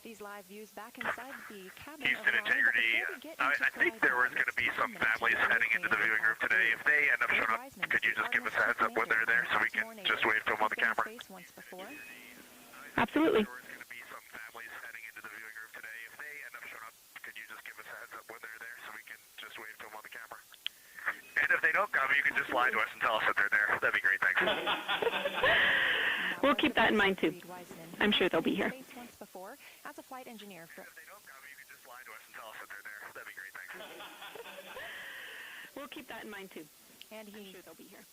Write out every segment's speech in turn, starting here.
These live views back inside the cabin Houston of Orion, Integrity, I think there was going to be some families heading into the viewing room today. If they end up showing up, could you just give us a heads up when they're there so we can just wait for them on the camera? Absolutely. There was going to be some families heading into the viewing room today. If they end up showing up, could you just give us a heads up when they're there so we can just wait for them on the camera? And if they don't come, you can just lie to us and tell us that they're there. That'd be great, thanks. We'll keep that in mind, too. I'm sure they'll be here. As a flight engineer for... If they don't come, you can just lie to us and tell us that they're there. That'd be great, thanks. We'll keep that in mind, too. And I'm sure they'll be here.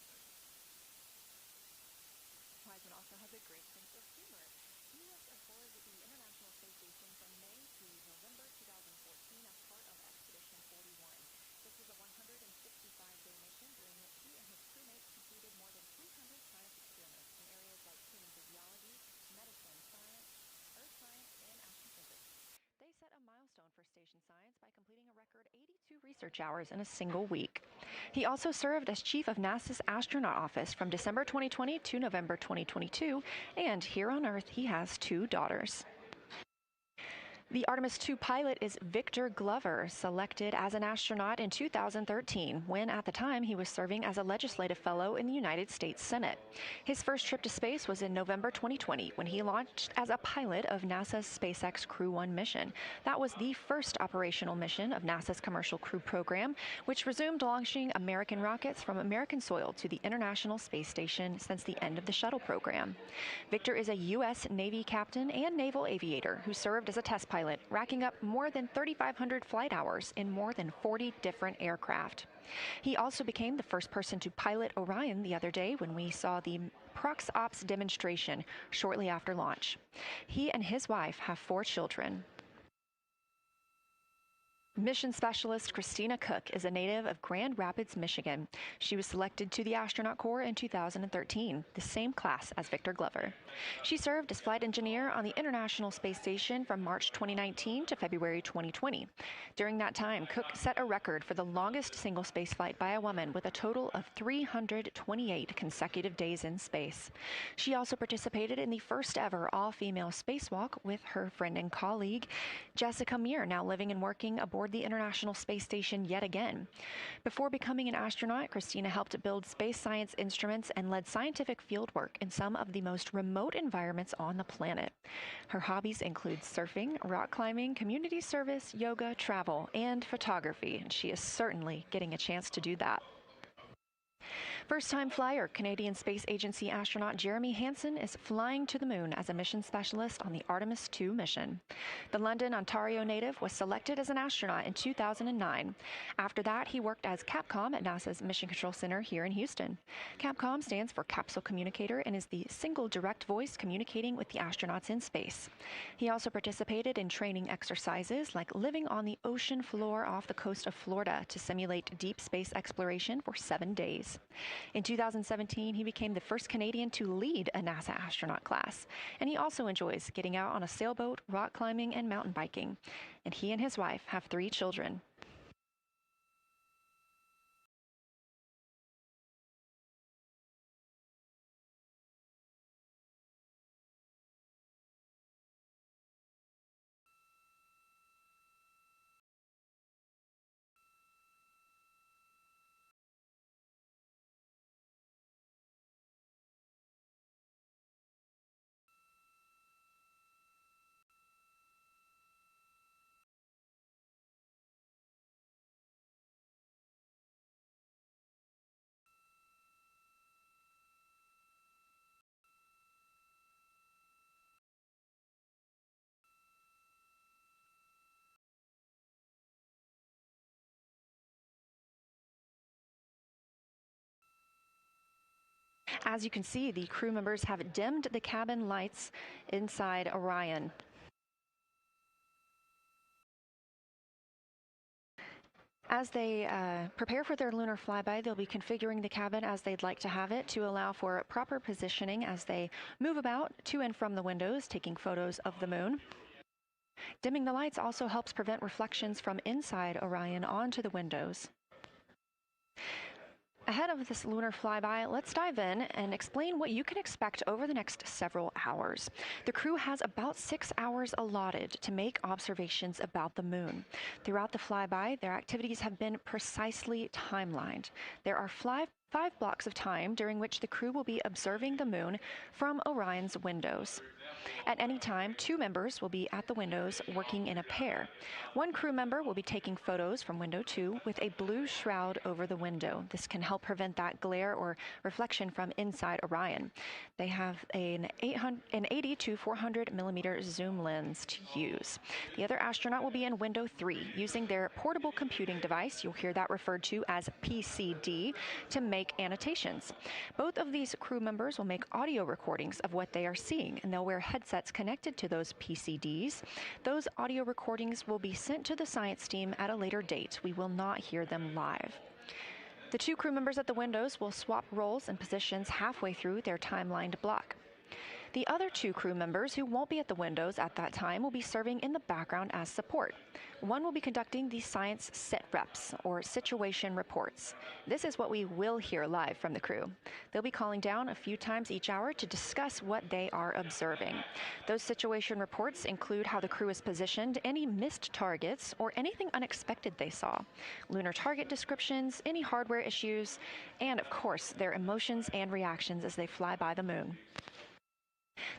Wiseman also has a great sense of humor. He was aboard the International Space Station from May to November 2014 as part of Expedition 41. This was a 165-day mission during which he and his crewmates completed more than 300 science experiments in areas like human physiology, medicine, science, earth science, and astrophysics. They set a milestone for station science by completing a record 82 research hours in a single week. He also served as chief of NASA's astronaut office from December 2020 to November 2022, and here on Earth he has 2 daughters. The Artemis II pilot is Victor Glover, selected as an astronaut in 2013, when at the time he was serving as a legislative fellow in the United States Senate. His first trip to space was in November 2020, when he launched as a pilot of NASA's SpaceX Crew 1 mission. That was the first operational mission of NASA's Commercial Crew program, which resumed launching American rockets from American soil to the International Space Station since the end of the shuttle program. Victor is a U.S. Navy captain and naval aviator who served as a test pilot, racking up more than 3,500 flight hours in more than 40 different aircraft. He also became the first person to pilot Orion the other day when we saw the Prox Ops demonstration shortly after launch. He and his wife have 4 children. Mission specialist Christina Cook is a native of Grand Rapids, Michigan. She was selected to the Astronaut Corps in 2013, the same class as Victor Glover. She served as flight engineer on the International Space Station from March 2019 to February 2020. During that time, Cook set a record for the longest single spaceflight by a woman with a total of 328 consecutive days in space. She also participated in the first ever all-female spacewalk with her friend and colleague, Jessica Meir, now living and working aboard the International Space Station yet again. Before becoming an astronaut, Christina helped build space science instruments and led scientific fieldwork in some of the most remote environments on the planet. Her hobbies include surfing, rock climbing, community service, yoga, travel, and photography, and she is certainly getting a chance to do that. First-time flyer, Canadian Space Agency astronaut Jeremy Hansen is flying to the moon as a mission specialist on the Artemis II mission. The London, Ontario native was selected as an astronaut in 2009. After that, he worked as Capcom at NASA's Mission Control Center here in Houston. Capcom stands for Capsule Communicator and is the single direct voice communicating with the astronauts in space. He also participated in training exercises like living on the ocean floor off the coast of Florida to simulate deep space exploration for 7 days. In 2017, he became the first Canadian to lead a NASA astronaut class, and he also enjoys getting out on a sailboat, rock climbing, and mountain biking. And he and his wife have 3 children. As you can see, the crew members have dimmed the cabin lights inside Orion. As they prepare for their lunar flyby, they'll be configuring the cabin as they'd like to have it to allow for proper positioning as they move about to and from the windows, taking photos of the moon. Dimming the lights also helps prevent reflections from inside Orion onto the windows. A Ahead of this lunar flyby, let's dive in and explain what you can expect over the next several hours. The crew has about 6 hours allotted to make observations about the moon. Throughout the flyby, their activities have been precisely timelined. There are five blocks of time during which the crew will be observing the moon from Orion's windows. At any time, 2 members will be at the windows working in a pair. One crew member will be taking photos from window 2 with a blue shroud over the window. This can help prevent that glare or reflection from inside Orion. They have an 80 to 400 millimeter zoom lens to use. The other astronaut will be in window 3 using their portable computing device, you'll hear that referred to as PCD, to make annotations. Both of these crew members will make audio recordings of what they are seeing, and they'll wear headsets connected to those PCDs. Those audio recordings will be sent to the science team at a later date. We will not hear them live. The 2 crew members at the windows will swap roles and positions halfway through their timelined block. The other 2 crew members who won't be at the windows at that time will be serving in the background as support. One will be conducting the science sit reps, or situation reports. This is what we will hear live from the crew. They'll be calling down a few times each hour to discuss what they are observing. Those situation reports include how the crew is positioned, any missed targets, or anything unexpected they saw, lunar target descriptions, any hardware issues, and of course, their emotions and reactions as they fly by the moon.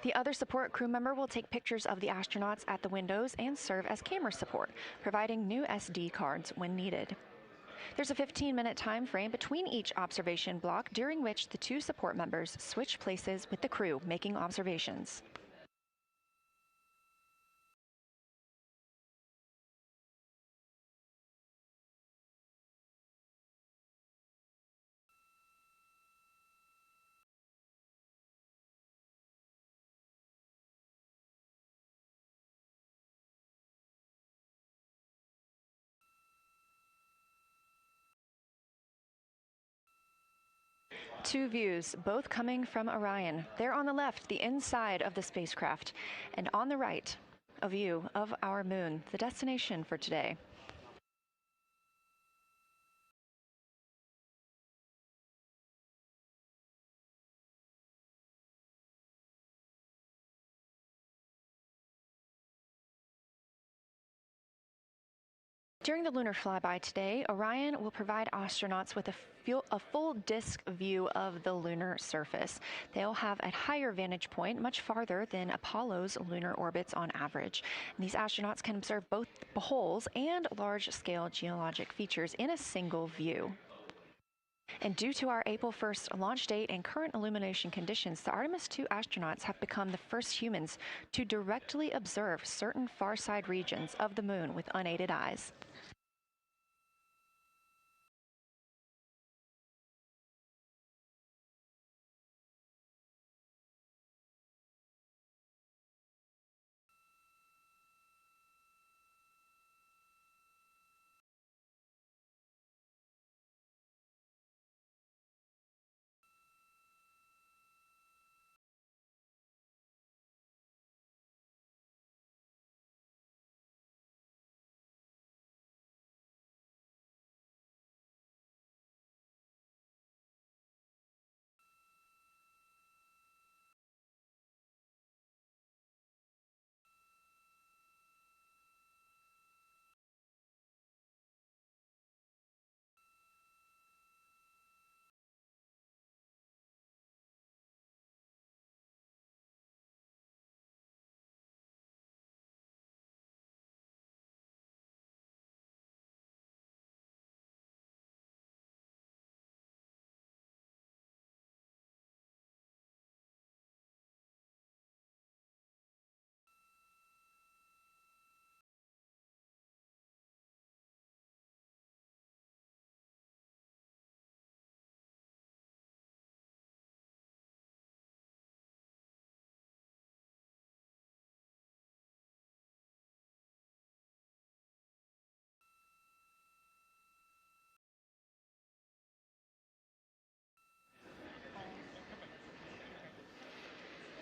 The other support crew member will take pictures of the astronauts at the windows and serve as camera support, providing new SD cards when needed. There's a 15-minute time frame between each observation block during which the 2 support members switch places with the crew making observations. Two views, both coming from Orion. There on the left, the inside of the spacecraft, and on the right, a view of our moon, the destination for today. During the lunar flyby today, Orion will provide astronauts with a full disk view of the lunar surface. They'll have a higher vantage point, much farther than Apollo's lunar orbits on average. And these astronauts can observe both holes and large-scale geologic features in a single view. And due to our April 1st launch date and current illumination conditions, the Artemis II astronauts have become the first humans to directly observe certain far-side regions of the moon with unaided eyes.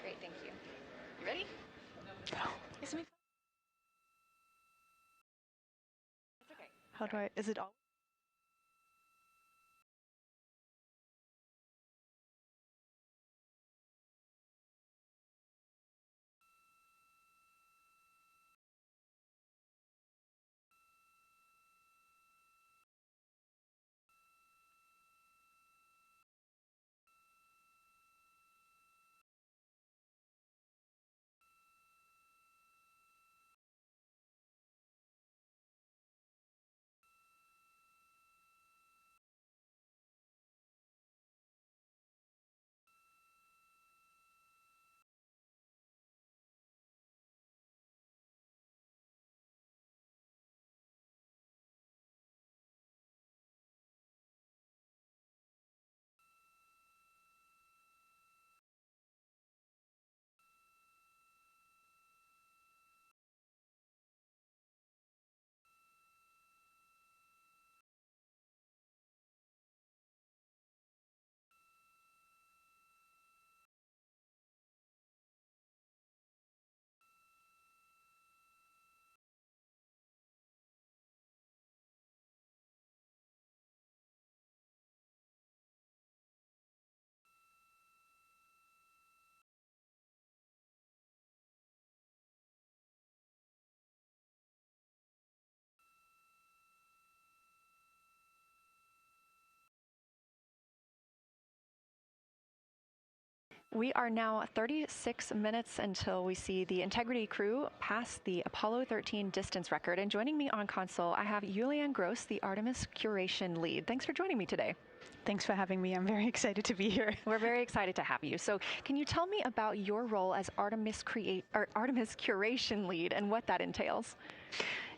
Great, thank you. You ready? No. It's gonna be fun. It's okay. How do I, is it all? We are now 36 minutes until we see the Integrity crew pass the Apollo 13 distance record. And joining me on console, I have Julianne Gross, the Artemis curation lead. Thanks for joining me today. Thanks for having me. I'm very excited to be here. We're very excited to have you. So can you tell me about your role as Artemis curation lead and what that entails?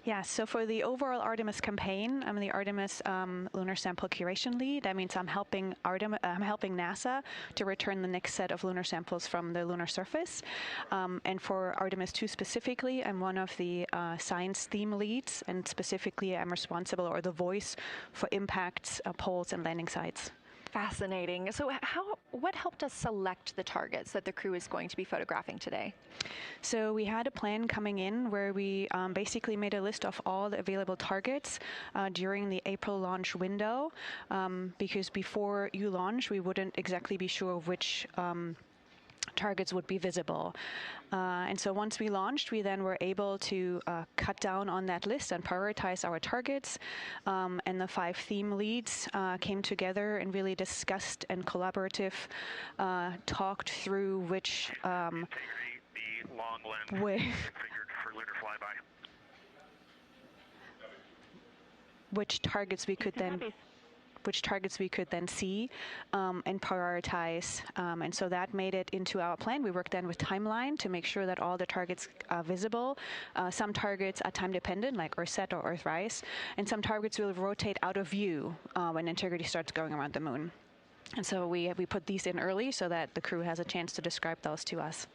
Yeah, so for the overall Artemis campaign, I'm the Artemis lunar sample curation lead. That means I'm helping NASA to return the next set of lunar samples from the lunar surface. And for Artemis II specifically, I'm one of the science theme leads, and specifically I'm responsible, or the voice, for impacts, poles, and landing sites. Fascinating. So what helped us select the targets that the crew is going to be photographing today? So we had a plan coming in where we basically made a list of all the available targets during the April launch window, because before you launch, we wouldn't exactly be sure which targets would be visible. And so once we launched, we then were able to cut down on that list and prioritize our targets. And the 5 theme leads came together and really discussed and talked through which the long lens configured for lunar flyby. Which targets we could then see and prioritize. And so that made it into our plan. We worked then with timeline to make sure that all the targets are visible. Some targets are time dependent, like Earthset or Earthrise, and some targets will rotate out of view when Integrity starts going around the moon. And so we put these in early so that the crew has a chance to describe those to us.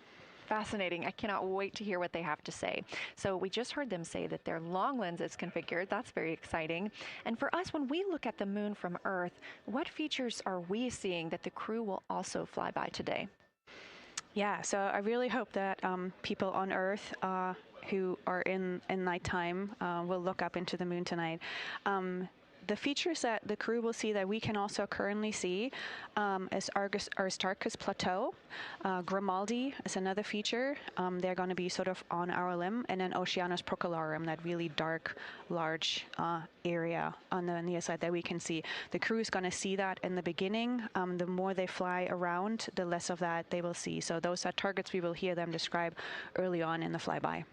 Fascinating. I cannot wait to hear what they have to say. So we just heard them say that their long lens is configured. That's very exciting. And for us, when we look at the moon from Earth, what features are we seeing that the crew will also fly by today? Yeah, so I really hope that people on Earth who are in nighttime will look up into the moon tonight. The features that the crew will see that we can also currently see is Aristarchus Plateau. Grimaldi is another feature. They're going to be sort of on our limb. And then Oceanus Procellarum, that really dark, large area on the near side that we can see. The crew is going to see that in the beginning. The more they fly around, the less of that they will see. So those are targets we will hear them describe early on in the flyby.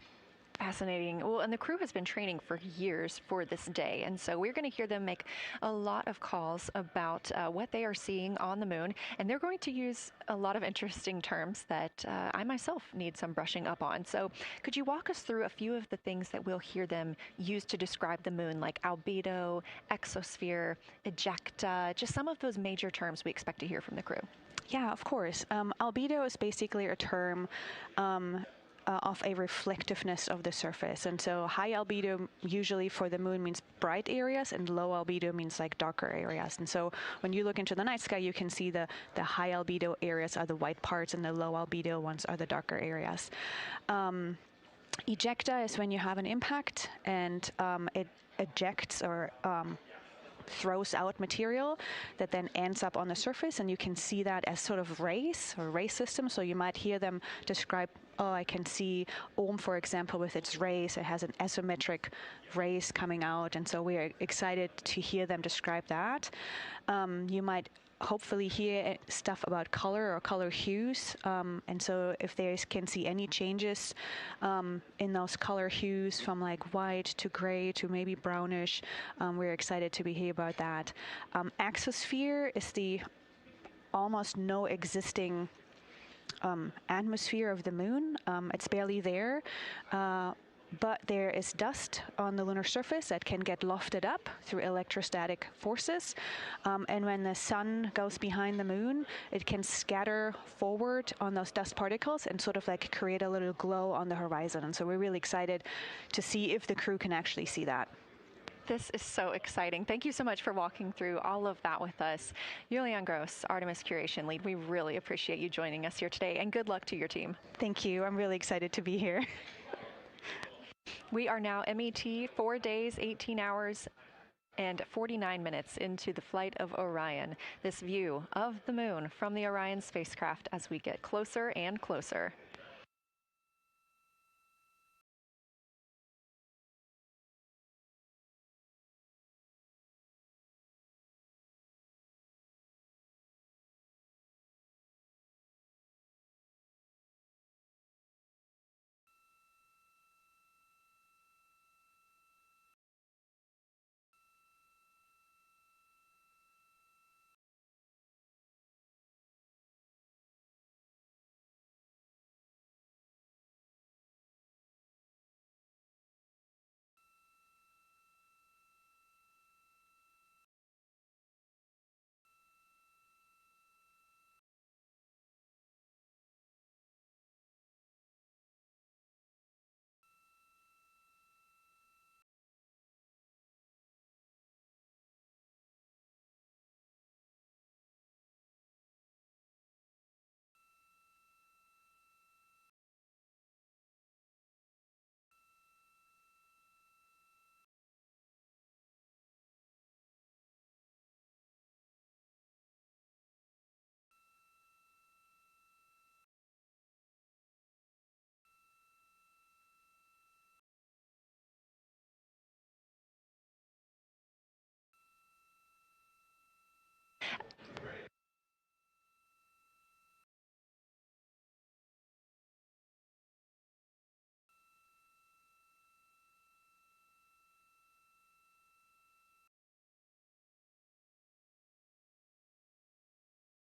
Fascinating. Well, and the crew has been training for years for this day. And so we're going to hear them make a lot of calls about what they are seeing on the moon. And they're going to use a lot of interesting terms that I myself need some brushing up on. So could you walk us through a few of the things that we'll hear them use to describe the moon, like albedo, exosphere, ejecta, just some of those major terms we expect to hear from the crew? Yeah, of course. Albedo is basically a term of a reflectiveness of the surface. And so high albedo usually for the moon means bright areas, and low albedo means like darker areas. And so when you look into the night sky, you can see the high albedo areas are the white parts and the low albedo ones are the darker areas. Ejecta is when you have an impact and it ejects or throws out material that then ends up on the surface, and you can see that as sort of rays or ray systems. So you might hear them describe, I can see Ohm, for example, with its rays. It has an isometric rays coming out, and so we are excited to hear them describe that. You might hopefully hear stuff about color or color hues, and so if they can see any changes in those color hues from like white to gray to maybe brownish, we're excited to hear about that. Exosphere is the almost no existing atmosphere of the moon. It's barely there. But there is dust on the lunar surface that can get lofted up through electrostatic forces. And when the sun goes behind the moon, it can scatter forward on those dust particles and sort of like create a little glow on the horizon. And so we're really excited to see if the crew can actually see that. This is so exciting. Thank you so much for walking through all of that with us. Julianne Gross, Artemis Curation Lead, we really appreciate you joining us here today, and good luck to your team. Thank you. I'm really excited to be here. We are now MET 4 days, 18 hours, and 49 minutes into the flight of Orion. This view of the moon from the Orion spacecraft as we get closer and closer.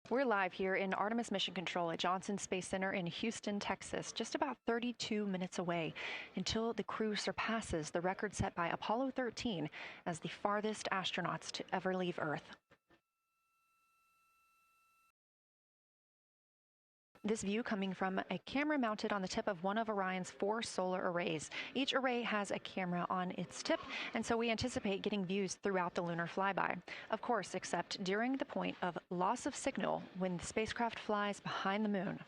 We're live here in Artemis Mission Control at Johnson Space Center in Houston, Texas, just about 32 minutes away until the crew surpasses the record set by Apollo 13 as the farthest astronauts to ever leave Earth. This view coming from a camera mounted on the tip of one of Orion's 4 solar arrays. Each array has a camera on its tip, and so we anticipate getting views throughout the lunar flyby. Of course, except during the point of loss of signal when the spacecraft flies behind the moon.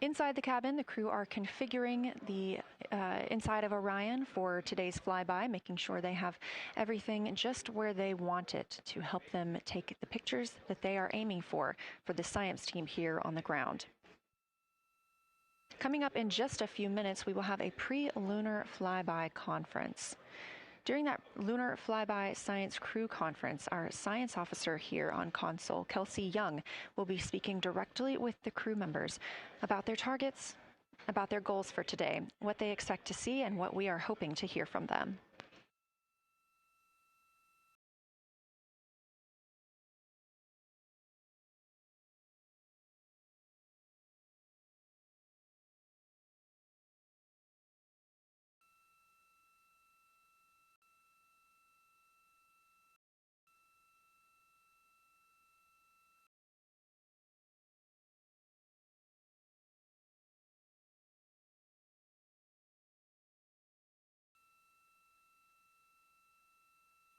Inside the cabin, the crew are configuring the inside of Orion for today's flyby, making sure they have everything just where they want it to help them take the pictures that they are aiming for the science team here on the ground. Coming up in just a few minutes, we will have a pre-lunar flyby conference. During that Lunar Flyby Science Crew Conference, our science officer here on console, Kelsey Young, will be speaking directly with the crew members about their targets, about their goals for today, what they expect to see, and what we are hoping to hear from them.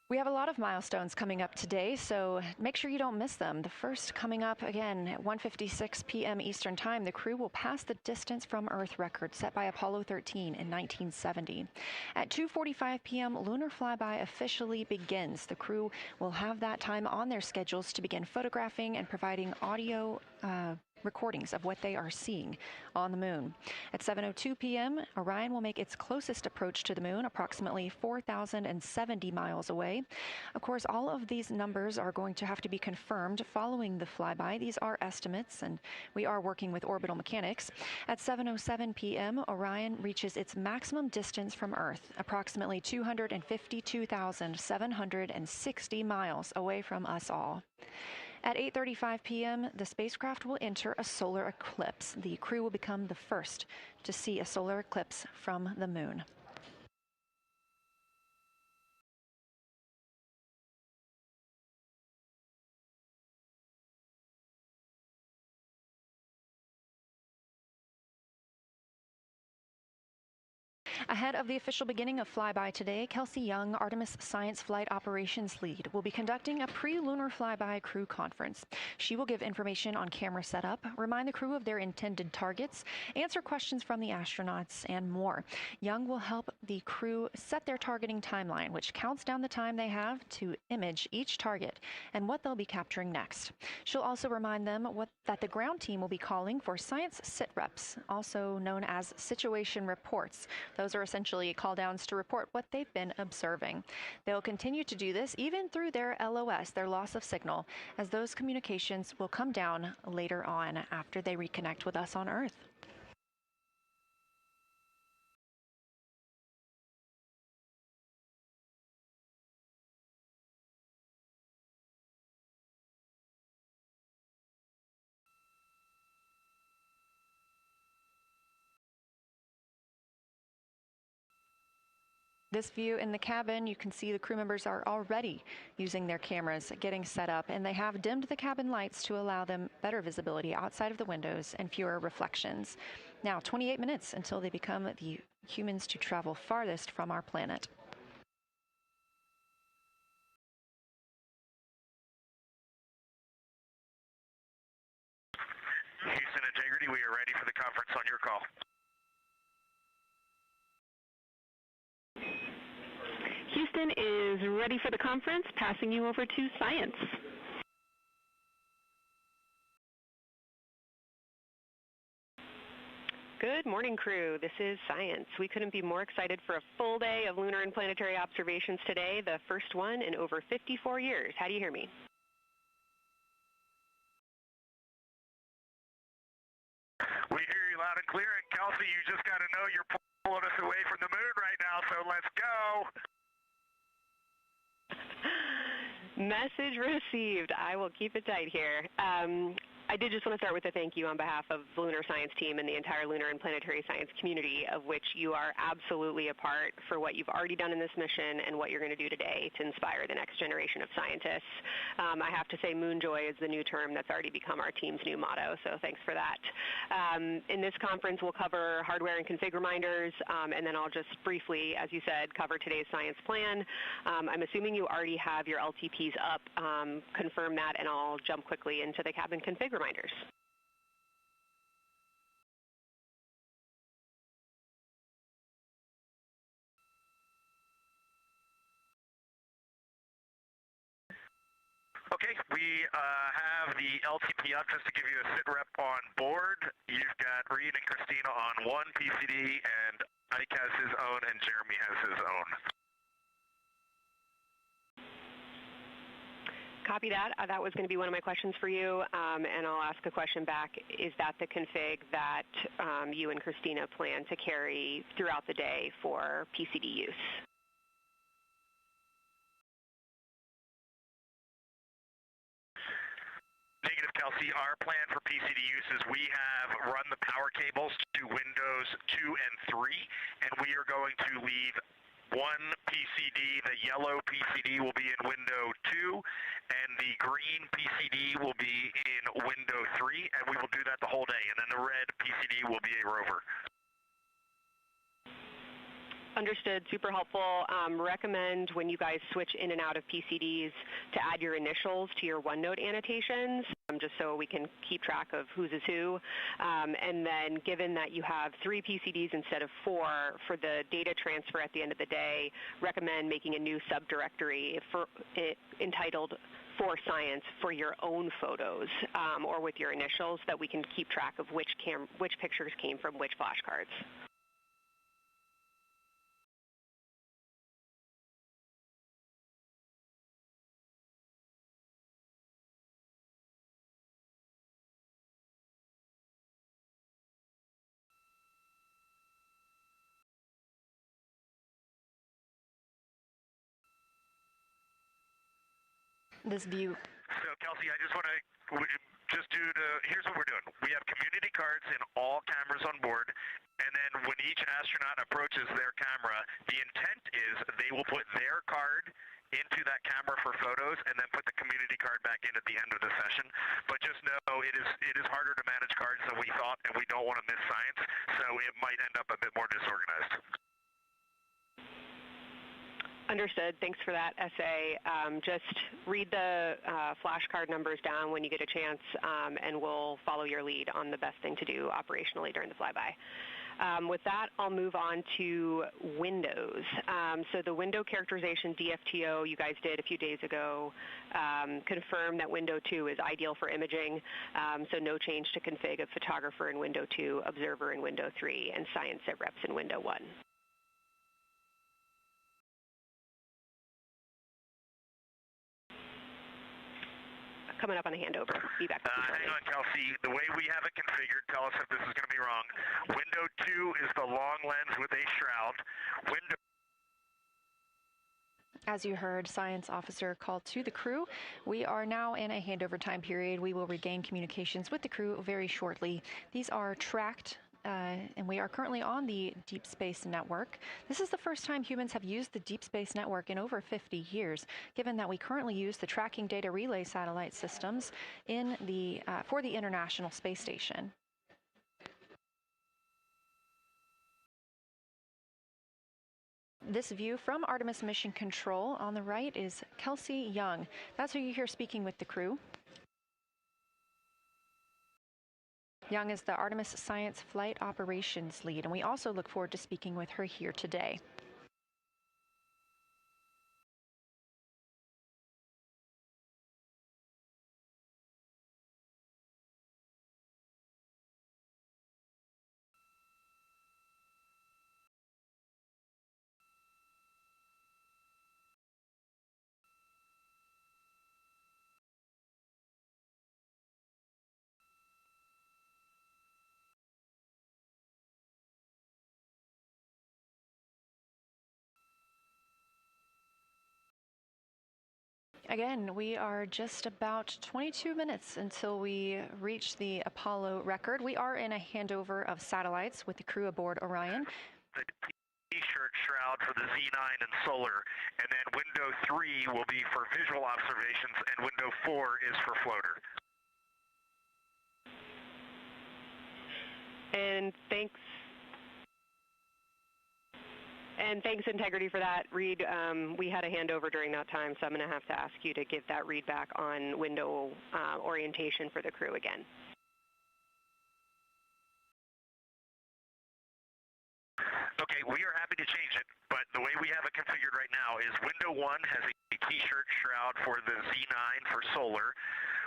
We have a lot of milestones coming up today, so make sure you don't miss them. The first coming up, again, at 1:56 p.m. Eastern Time, the crew will pass the distance from Earth record set by Apollo 13 in 1970. At 2:45 p.m., lunar flyby officially begins. The crew will have that time on their schedules to begin photographing and providing audio recordings of what they are seeing on the moon. At 7:02 p.m., Orion will make its closest approach to the moon, approximately 4,070 miles away. Of course, all of these numbers are going to have to be confirmed following the flyby. These are estimates, and we are working with orbital mechanics. At 7:07 p.m., Orion reaches its maximum distance from Earth, approximately 252,760 miles away from us all. At 8:35 p.m., the spacecraft will enter a solar eclipse. The crew will become the first to see a solar eclipse from the moon. Ahead of the official beginning of flyby today, Kelsey Young, Artemis Science Flight Operations Lead, will be conducting a pre-lunar flyby crew conference. She will give information on camera setup, remind the crew of their intended targets, answer questions from the astronauts, and more. Young will help the crew set their targeting timeline, which counts down the time they have to image each target and what they'll be capturing next. She'll also remind them that the ground team will be calling for science sit reps, also known as situation reports. Those are essentially call-downs to report what they've been observing. They'll continue to do this even through their LOS, their loss of signal, as those communications will come down later on after they reconnect with us on Earth. This view in the cabin, you can see the crew members are already using their cameras, getting set up, and they have dimmed the cabin lights to allow them better visibility outside of the windows and fewer reflections. Now, 28 minutes until they become the humans to travel farthest from our planet. Houston Integrity, we are ready for the conference on your call. Houston is ready for the conference, passing you over to Science. Good morning, crew. This is Science. We couldn't be more excited for a full day of lunar and planetary observations today, the first one in over 54 years. How do you hear me? We hear you loud and clear, and Kelsey, you just got to know you're pulling us away from the moon right now, so let's go. Message received. I will keep it tight here. I did just want to start with a thank you on behalf of the Lunar Science team and the entire lunar and planetary science community, of which you are absolutely a part, for what you've already done in this mission and what you're going to do today to inspire the next generation of scientists. I have to say Moonjoy is the new term that's already become our team's new motto, so thanks for that. In this conference, we'll cover hardware and config reminders, and then I'll just briefly, as you said, cover today's science plan. I'm assuming you already have your LTPs up. Confirm that, and I'll jump quickly into the cabin config reminders. Okay, we have the LTP up just to give you a sit rep on board. You've got Reed and Christina on one PCD, and Ike has his own, and Jeremy has his own. Copy that. That was going to be one of my questions for you, and I'll ask a question back. Is that the config that you and Christina plan to carry throughout the day for PCD use? Negative, Kelsey. Our plan for PCD use is we have run the power cables to Windows 2 and 3, and we are going to leave one PCD. The yellow PCD will be in window 2, and the green PCD will be in window 3, and we will do that the whole day. And then the red PCD will be a rover. Understood. Super helpful. Recommend when you guys switch in and out of PCDs to add your initials to your OneNote annotations, just so we can keep track of whose is who. And then given that you have 3 PCDs instead of 4 for the data transfer at the end of the day, recommend making a new subdirectory entitled For Science for your own photos, or with your initials, that we can keep track of which pictures came from which flashcards. This view. So, Kelsey, I just want to here's what we're doing. We have community cards in all cameras on board, and then when each astronaut approaches their camera, the intent is they will put their card into that camera for photos and then put the community card back in at the end of the session. But just know it is harder to manage cards than we thought, and we don't want to miss science, so it might end up a bit more disorganized. Understood. Thanks for that essay. Just read the flashcard numbers down when you get a chance, and we'll follow your lead on the best thing to do operationally during the flyby. With that, I'll move on to Windows. So the window characterization DFTO you guys did a few days ago confirmed that window 2 is ideal for imaging, so no change to config of photographer in window 2, observer in window 3, and science at reps in window 1. Coming up on a handover. Be back. Hang on, Kelsey. The way we have it configured, tell us if this is going to be wrong. Window 2 is the long lens with a shroud. Window. As you heard, Science Officer called to the crew. We are now in a handover time period. We will regain communications with the crew very shortly. These are tracked, and we are currently on the Deep Space Network. This is the first time humans have used the Deep Space Network in over 50 years, given that we currently use the tracking data relay satellite systems for the International Space Station. This view from Artemis Mission Control on the right is Kelsey Young. That's who you hear speaking with the crew. Young is the Artemis Science Flight Operations Lead, and we also look forward to speaking with her here today. Again, we are just about 22 minutes until we reach the Apollo record. We are in a handover of satellites with the crew aboard Orion. The T-shirt shroud for the Z9 and solar, and then window 3 will be for visual observations, and window 4 is for floater. And thanks, Integrity, for that. Reed, we had a handover during that time, so I'm going to have to ask you to give that read back on window orientation for the crew again. Okay, we are happy to change it, but the way we have it configured right now is window 1 has a T-shirt shroud for the Z9 for solar.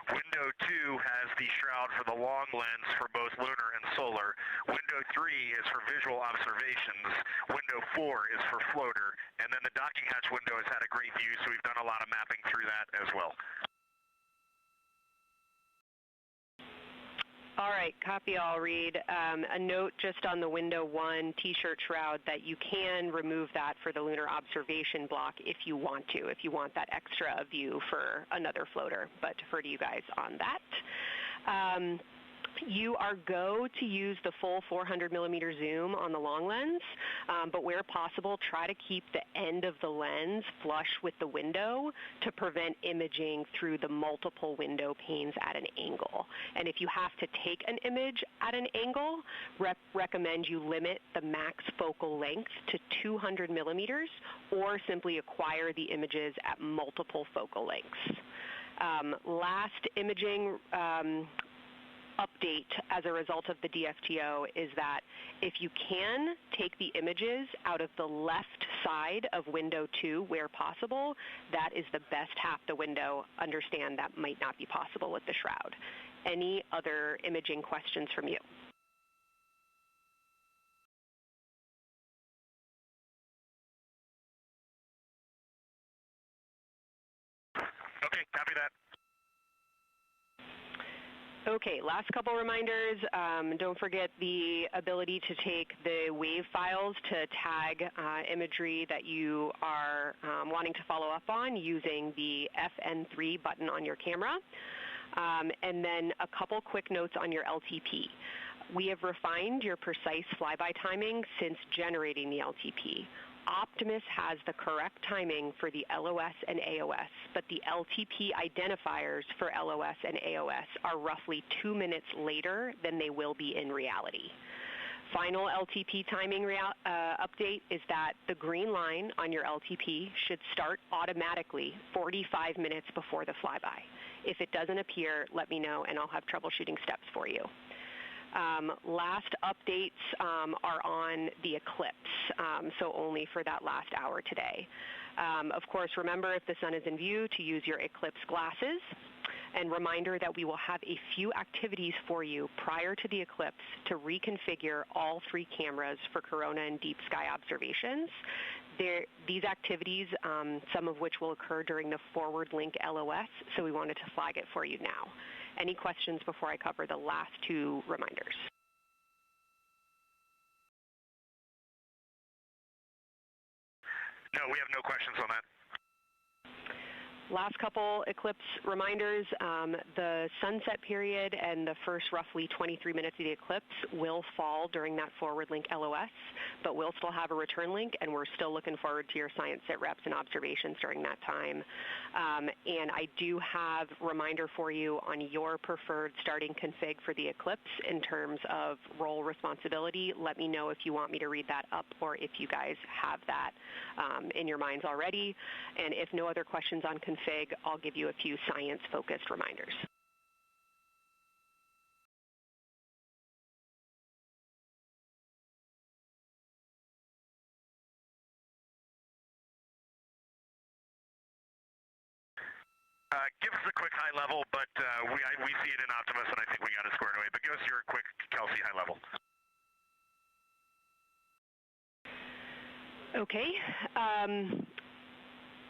Window 2 has the shroud for the long lens for both lunar and solar. Window 3 is for visual observations. Window 4 is for floater. And then the docking hatch window has had a great view, so we've done a lot of mapping through that as well. All right, copy all, Reed. A note just on the window 1 T-shirt shroud that you can remove that for the lunar observation block if you want to, if you want that extra view for another floater, but defer to you guys on that. You are go to use the full 400 millimeter zoom on the long lens, but where possible, try to keep the end of the lens flush with the window to prevent imaging through the multiple window panes at an angle. And if you have to take an image at an angle, recommend you limit the max focal length to 200 millimeters or simply acquire the images at multiple focal lengths. Last imaging update as a result of the DFTO is that if you can take the images out of the left side of window 2 where possible, that is the best half the window. Understand that might not be possible with the shroud. Any other imaging questions from you? Okay, copy that. Okay, last couple reminders. Don't forget the ability to take the WAV files to tag imagery that you are wanting to follow up on using the FN3 button on your camera. And then a couple quick notes on your LTP. We have refined your precise flyby timing since generating the LTP. Optimus has the correct timing for the LOS and AOS, but the LTP identifiers for LOS and AOS are roughly 2 minutes later than they will be in reality. Final LTP timing update is that the green line on your LTP should start automatically 45 minutes before the flyby. If it doesn't appear, let me know and I'll have troubleshooting steps for you. Last updates are on the eclipse, so only for that last hour today. Of course, remember if the sun is in view to use your eclipse glasses. And reminder that we will have a few activities for you prior to the eclipse to reconfigure all 3 cameras for corona and deep sky observations. These activities, some of which will occur during the forward link LOS, so we wanted to flag it for you now. Any questions before I cover the last 2 reminders? No, we have no questions on that. Last couple eclipse reminders, the sunset period and the first roughly 23 minutes of the eclipse will fall during that forward link LOS, but we'll still have a return link, and we're still looking forward to your science sit reps and observations during that time. And I do have a reminder for you on your preferred starting config for the eclipse in terms of role responsibility. Let me know if you want me to read that up or if you guys have that in your minds already. And if no other questions on config, I'll give you a few science-focused reminders. Give us a quick high level, but we see it in Optimus, and I think we got it squared away. But give us your quick Kelsey high level. Okay.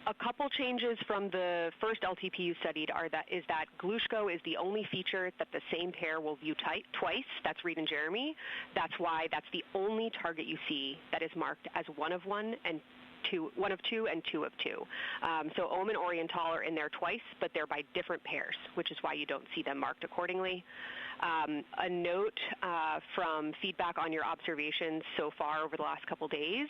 A couple changes from the first LTP you studied is that Glushko is the only feature that the same pair will view twice. That's Reed and Jeremy. That's why that's the only target you see that is marked as one of one and one of two and two of two. So Ohm and Oriental are in there twice, but they're by different pairs, which is why you don't see them marked accordingly. A note from feedback on your observations so far over the last couple days,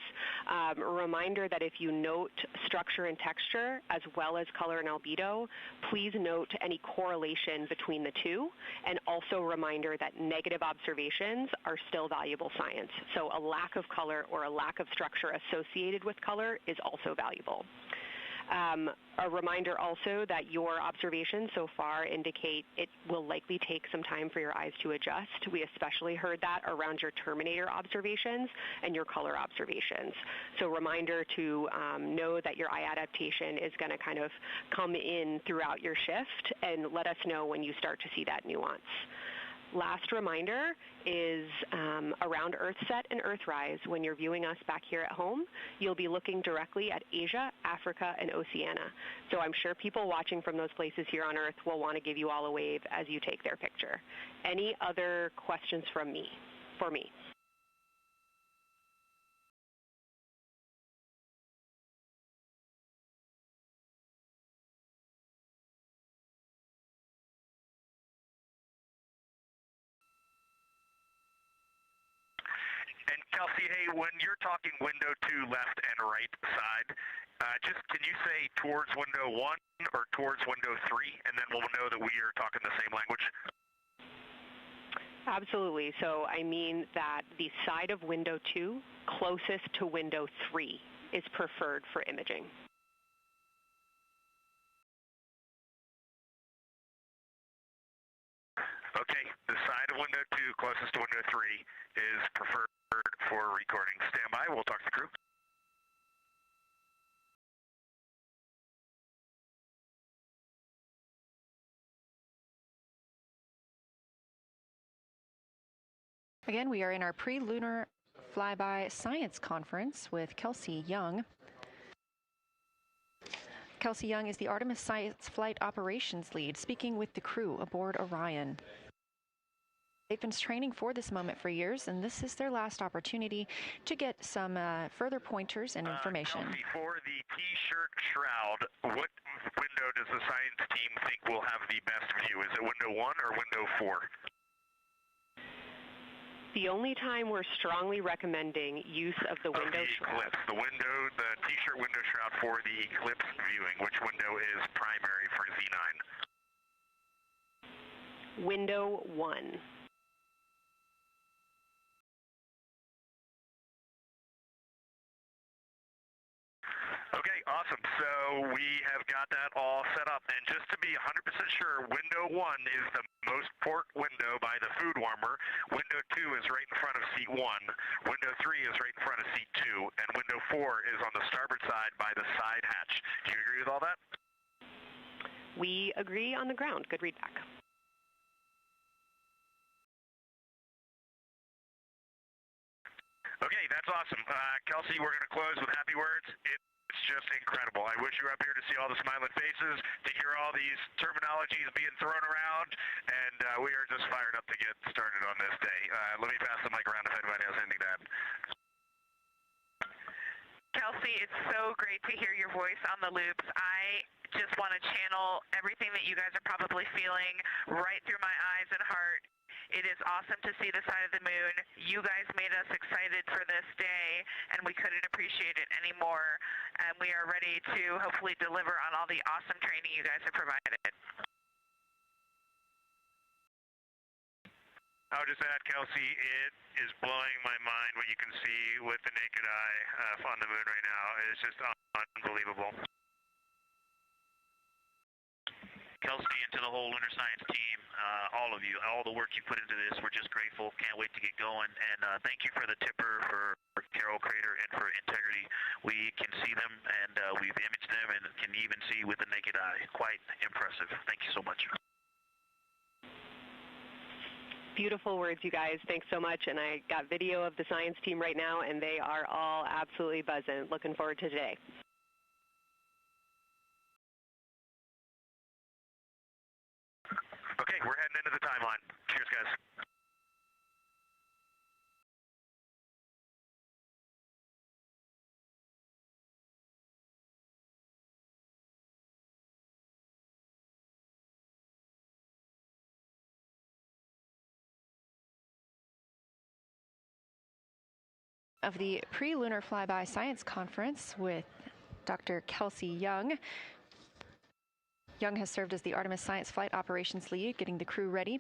a reminder that if you note structure and texture as well as color and albedo, please note any correlation between the two, and also a reminder that negative observations are still valuable science. So a lack of color or a lack of structure associated with color is also valuable. A reminder also that your observations so far indicate it will likely take some time for your eyes to adjust. We especially heard that around your terminator observations and your color observations. So reminder to know that your eye adaptation is going to kind of come in throughout your shift, and let us know when you start to see that nuance. Last reminder is around Earthset and Earthrise. When you're viewing us back here at home, you'll be looking directly at Asia, Africa, and Oceania. So I'm sure people watching from those places here on Earth will want to give you all a wave as you take their picture. Any other questions for me? And Kelsey, hey, when you're talking window 2 left and right side, just can you say towards window 1 or towards window 3, and then we'll know that we are talking the same language? Absolutely. So I mean that the side of window 2 closest to window 3 is preferred for imaging. Okay, the side of window 2 closest to window 3 is preferred for recording. Stand by, we'll talk to the crew. Again, we are in our pre-lunar flyby science conference with Kelsey Young. Kelsey Young is the Artemis Science Flight Operations Lead, speaking with the crew aboard Orion. They've been training for this moment for years, and this is their last opportunity to get some further pointers and information. Kelsey, for the T-shirt shroud, what window does the science team think will have the best view? Is it window 1 or window 4? The only time we're strongly recommending use of the window shroud. The T-shirt window shroud for the eclipse viewing, which window is primary for Z9? Window 1. Okay, awesome. So we have got that all set up. And just to be 100% sure, window 1 is the most port window by the food warmer. Window 2 is right in front of seat 1. Window 3 is right in front of seat 2. And window 4 is on the starboard side by the side hatch. Do you agree with all that? We agree on the ground. Good readback. Okay, that's awesome. Kelsey, we're going to close with happy words. It's just incredible. I wish you were up here to see all the smiling faces, to hear all these terminologies being thrown around, and we are just fired up to get started on this day. Let me pass the mic around if anybody has anything to add. Kelsey, it's so great to hear your voice on the loops. I just want to channel everything that you guys are probably feeling right through my eyes and heart. It is awesome to see the side of the moon. You guys made us excited for this day, and we couldn't appreciate it anymore. And we are ready to hopefully deliver on all the awesome training you guys have provided. I'll just add, Kelsey, it is blowing my mind what you can see with the naked eye on the moon right now. It's just unbelievable. Kelsey, and to the whole lunar science team, all of you, all the work you put into this, we're just grateful. Can't wait to get going. And thank you for the tipper, for Carol Crater, and for Integrity. We can see them, and we've imaged them, and can even see with the naked eye. Quite impressive. Thank you so much. Beautiful words, you guys. Thanks so much. And I got video of the science team right now, and they are all absolutely buzzing. Looking forward to today. Okay, we're heading into the timeline. Cheers, guys. Of the pre-lunar flyby science conference with Dr. Kelsey Young. Young has served as the Artemis Science Flight Operations Lead, getting the crew ready.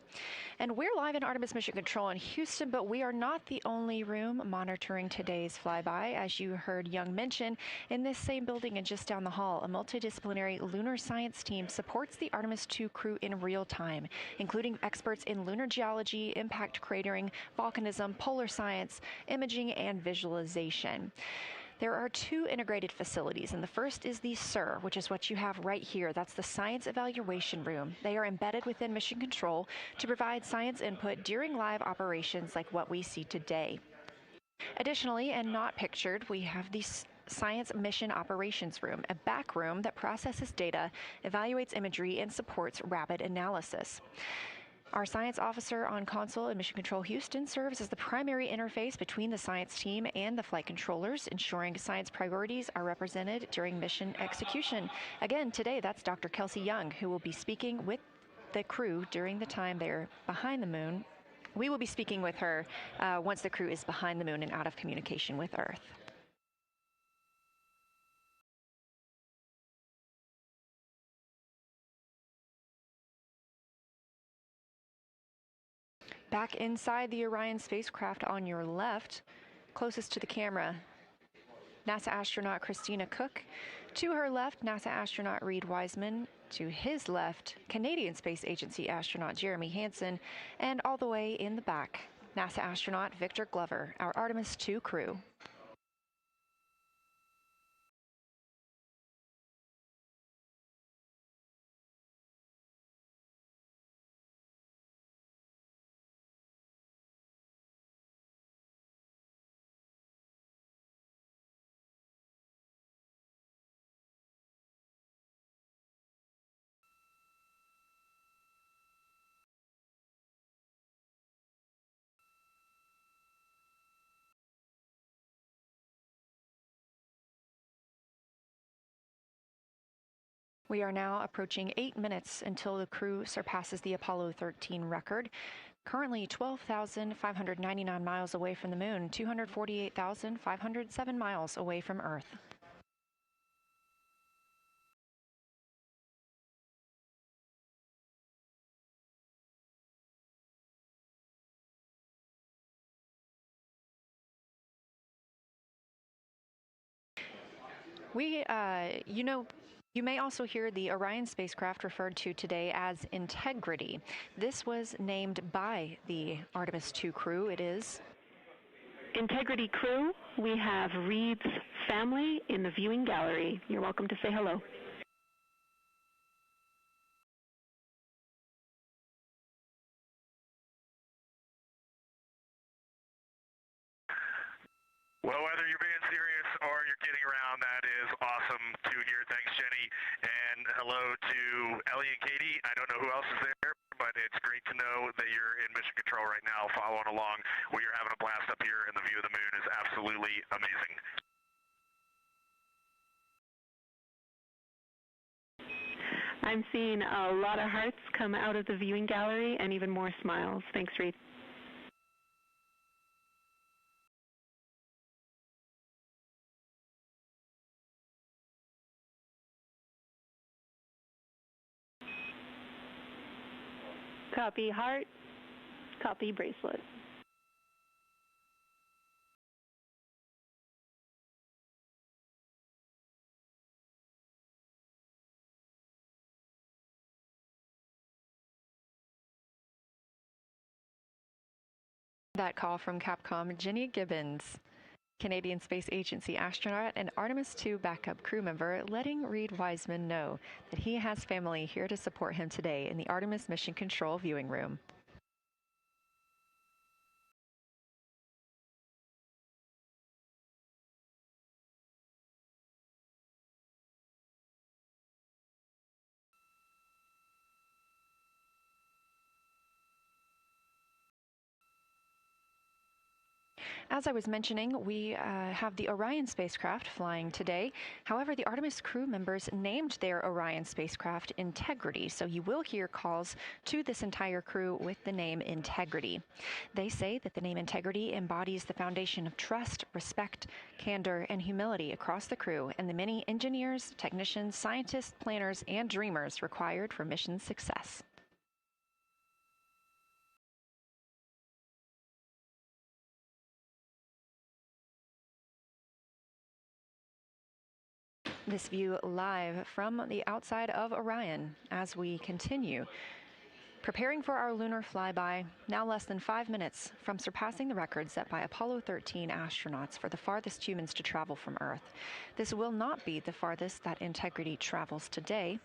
And we're live in Artemis Mission Control in Houston, but we are not the only room monitoring today's flyby. As you heard Young mention, in this same building and just down the hall, a multidisciplinary lunar science team supports the Artemis II crew in real time, including experts in lunar geology, impact cratering, volcanism, polar science, imaging, and visualization. There are two integrated facilities, and the first is the SIR, which is what you have right here. That's the Science Evaluation Room. They are embedded within Mission Control to provide science input during live operations like what we see today. Additionally, and not pictured, we have the Science Mission Operations Room, a back room that processes data, evaluates imagery, and supports rapid analysis. Our science officer on console in Mission Control Houston serves as the primary interface between the science team and the flight controllers, ensuring science priorities are represented during mission execution. Again, today, that's Dr. Kelsey Young, who will be speaking with the crew during the time they're behind the moon. We will be speaking with her once the crew is behind the moon and out of communication with Earth. Back inside the Orion spacecraft on your left, closest to the camera, NASA astronaut Christina Cook. To her left, NASA astronaut Reid Wiseman. To his left, Canadian Space Agency astronaut Jeremy Hansen. And all the way in the back, NASA astronaut Victor Glover, our Artemis II crew. We are now approaching 8 minutes until the crew surpasses the Apollo 13 record. Currently 12,599 miles away from the moon, 248,507 miles away from Earth. You may also hear the Orion spacecraft referred to today as Integrity. This was named by the Artemis II crew. It is Integrity crew, we have Reid's family in the viewing gallery. You're welcome to say hello. Well, whether you're being serious or you're kidding around, that is awesome to hear. Thanks, Jenny. And hello to Ellie and Katie. I don't know who else is there, but it's great to know that you're in mission control right now, following along. We are having a blast up here, and the view of the moon is absolutely amazing. I'm seeing a lot of hearts come out of the viewing gallery and even more smiles. Thanks, Reid. Copy heart, copy bracelet. that call from Capcom Jenny Gibbons, Canadian Space Agency astronaut and Artemis II backup crew member, letting Reid Wiseman know that he has family here to support him today in the Artemis Mission Control viewing room. As I was mentioning, we have the Orion spacecraft flying today. However, the Artemis crew members named their Orion spacecraft Integrity, so you will hear calls to this entire crew with the name Integrity. They say that the name Integrity embodies the foundation of trust, respect, candor, and humility across the crew and the many engineers, technicians, scientists, planners, and dreamers required for mission success. This view live from the outside of Orion as we continue. Preparing for our lunar flyby, now less than 5 minutes from surpassing the record set by Apollo 13 astronauts for the farthest humans to travel from Earth. This will not be the farthest that Integrity travels today.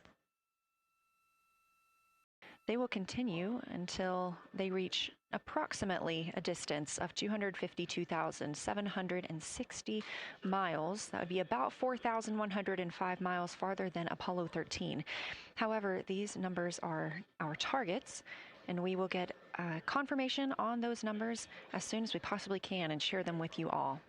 They will continue until they reach approximately a distance of 252,760 miles. That would be about 4,105 miles farther than Apollo 13. However, these numbers are our targets, and we will get confirmation on those numbers as soon as we possibly can and share them with you all.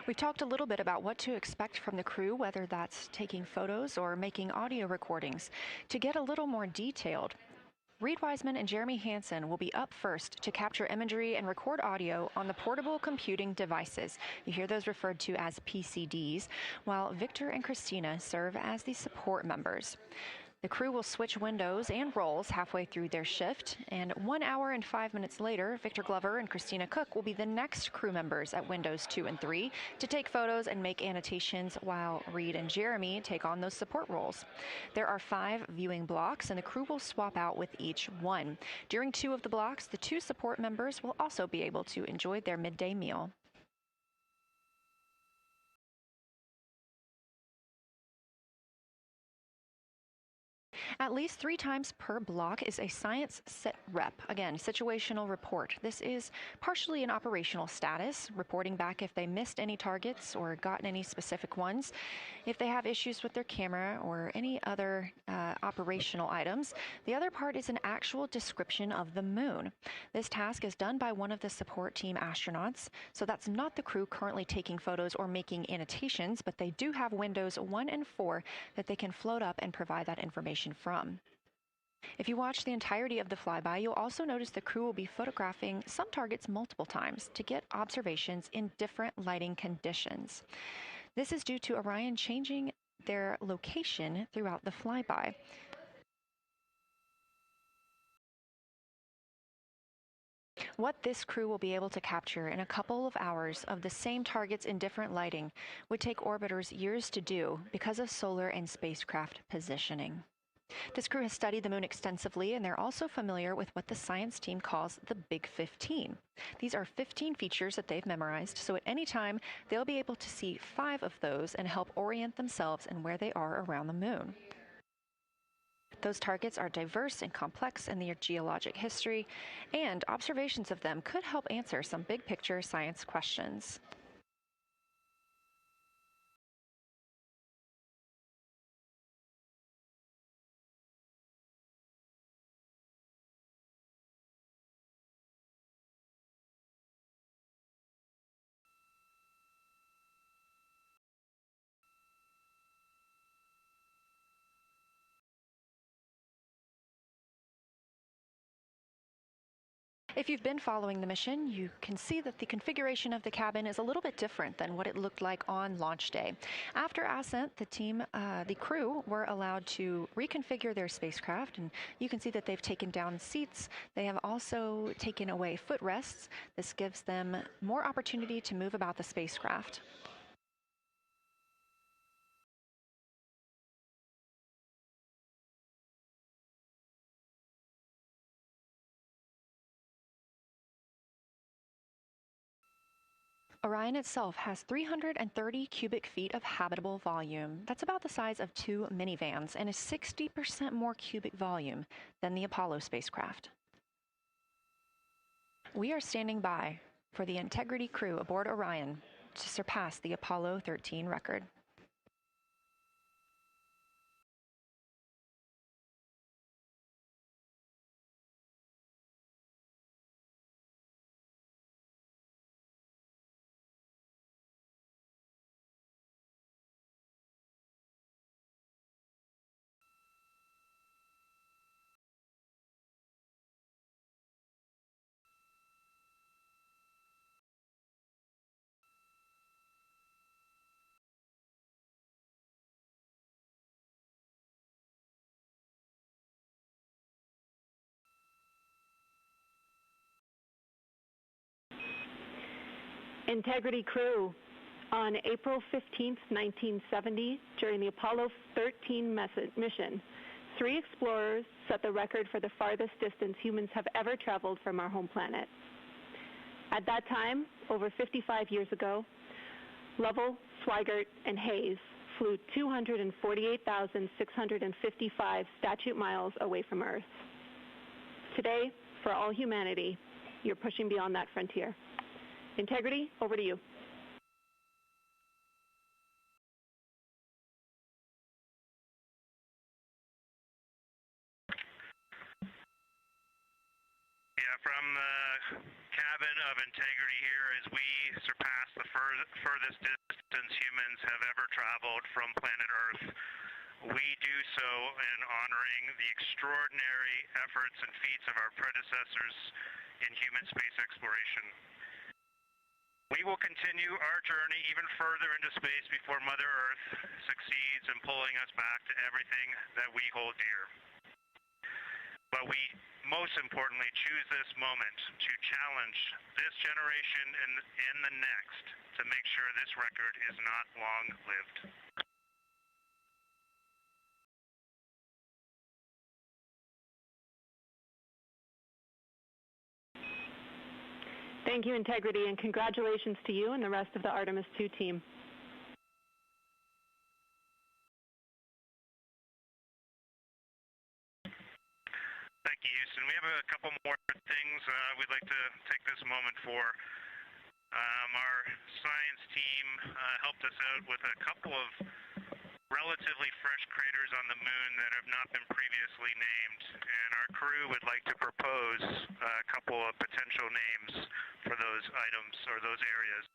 We talked a little bit about what to expect from the crew, whether that's taking photos or making audio recordings. To get a little more detailed, Reed Wiseman and Jeremy Hansen will be up first to capture imagery and record audio on the portable computing devices. You hear those referred to as PCDs, while Victor and Christina serve as the support members. The crew will switch windows and roles halfway through their shift, and 1 hour and 5 minutes later, Victor Glover and Christina Cook will be the next crew members at windows 2 and 3 to take photos and make annotations, while Reed and Jeremy take on those support roles. There are 5 viewing blocks, and the crew will swap out with each one. During 2 of the blocks, the 2 support members will also be able to enjoy their midday meal. At least 3 times per block is a science sit rep. Again, situational report. This is partially an operational status, reporting back if they missed any targets or gotten any specific ones, if they have issues with their camera or any other operational items. The other part is an actual description of the moon. This task is done by one of the support team astronauts, so that's not the crew currently taking photos or making annotations, but they do have windows 1 and 4 that they can float up and provide that information from. If you watch the entirety of the flyby, you'll also notice the crew will be photographing some targets multiple times to get observations in different lighting conditions. This is due to Orion changing their location throughout the flyby. What this crew will be able to capture in a couple of hours of the same targets in different lighting would take orbiters years to do because of solar and spacecraft positioning. This crew has studied the moon extensively, and they're also familiar with what the science team calls the Big 15. These are 15 features that they've memorized, so at any time, they'll be able to see 5 of those and help orient themselves and where they are around the moon. Those targets are diverse and complex in their geologic history, and observations of them could help answer some big-picture science questions. If you've been following the mission, you can see that the configuration of the cabin is a little bit different than what it looked like on launch day. After ascent, the crew were allowed to reconfigure their spacecraft, and you can see that they've taken down seats. They have also taken away footrests. This gives them more opportunity to move about the spacecraft. Orion itself has 330 cubic feet of habitable volume. That's about the size of 2 minivans and is 60% more cubic volume than the Apollo spacecraft. We are standing by for the Integrity crew aboard Orion to surpass the Apollo 13 record. Integrity crew, on April 15, 1970, during the Apollo 13 mission, 3 explorers set the record for the farthest distance humans have ever traveled from our home planet. At that time, over 55 years ago, Lovell, Swigert, and Hayes flew 248,655 statute miles away from Earth. Today, for all humanity, you're pushing beyond that frontier. Integrity, over to you. Yeah, from the cabin of Integrity here as we surpass the furthest distance humans have ever traveled from planet Earth. We do so in honoring the extraordinary efforts and feats of our predecessors in human space exploration. We will continue our journey even further into space before Mother Earth succeeds in pulling us back to everything that we hold dear. But we most importantly choose this moment to challenge this generation and the next to make sure this record is not long-lived. Thank you, Integrity, and congratulations to you and the rest of the Artemis II team. Thank you, Houston. We have a couple more things we'd like to take this moment for. Our science team helped us out with a couple of relatively fresh craters on the moon that have not been previously named, and our crew would like to propose a couple of potential names for those items or those areas.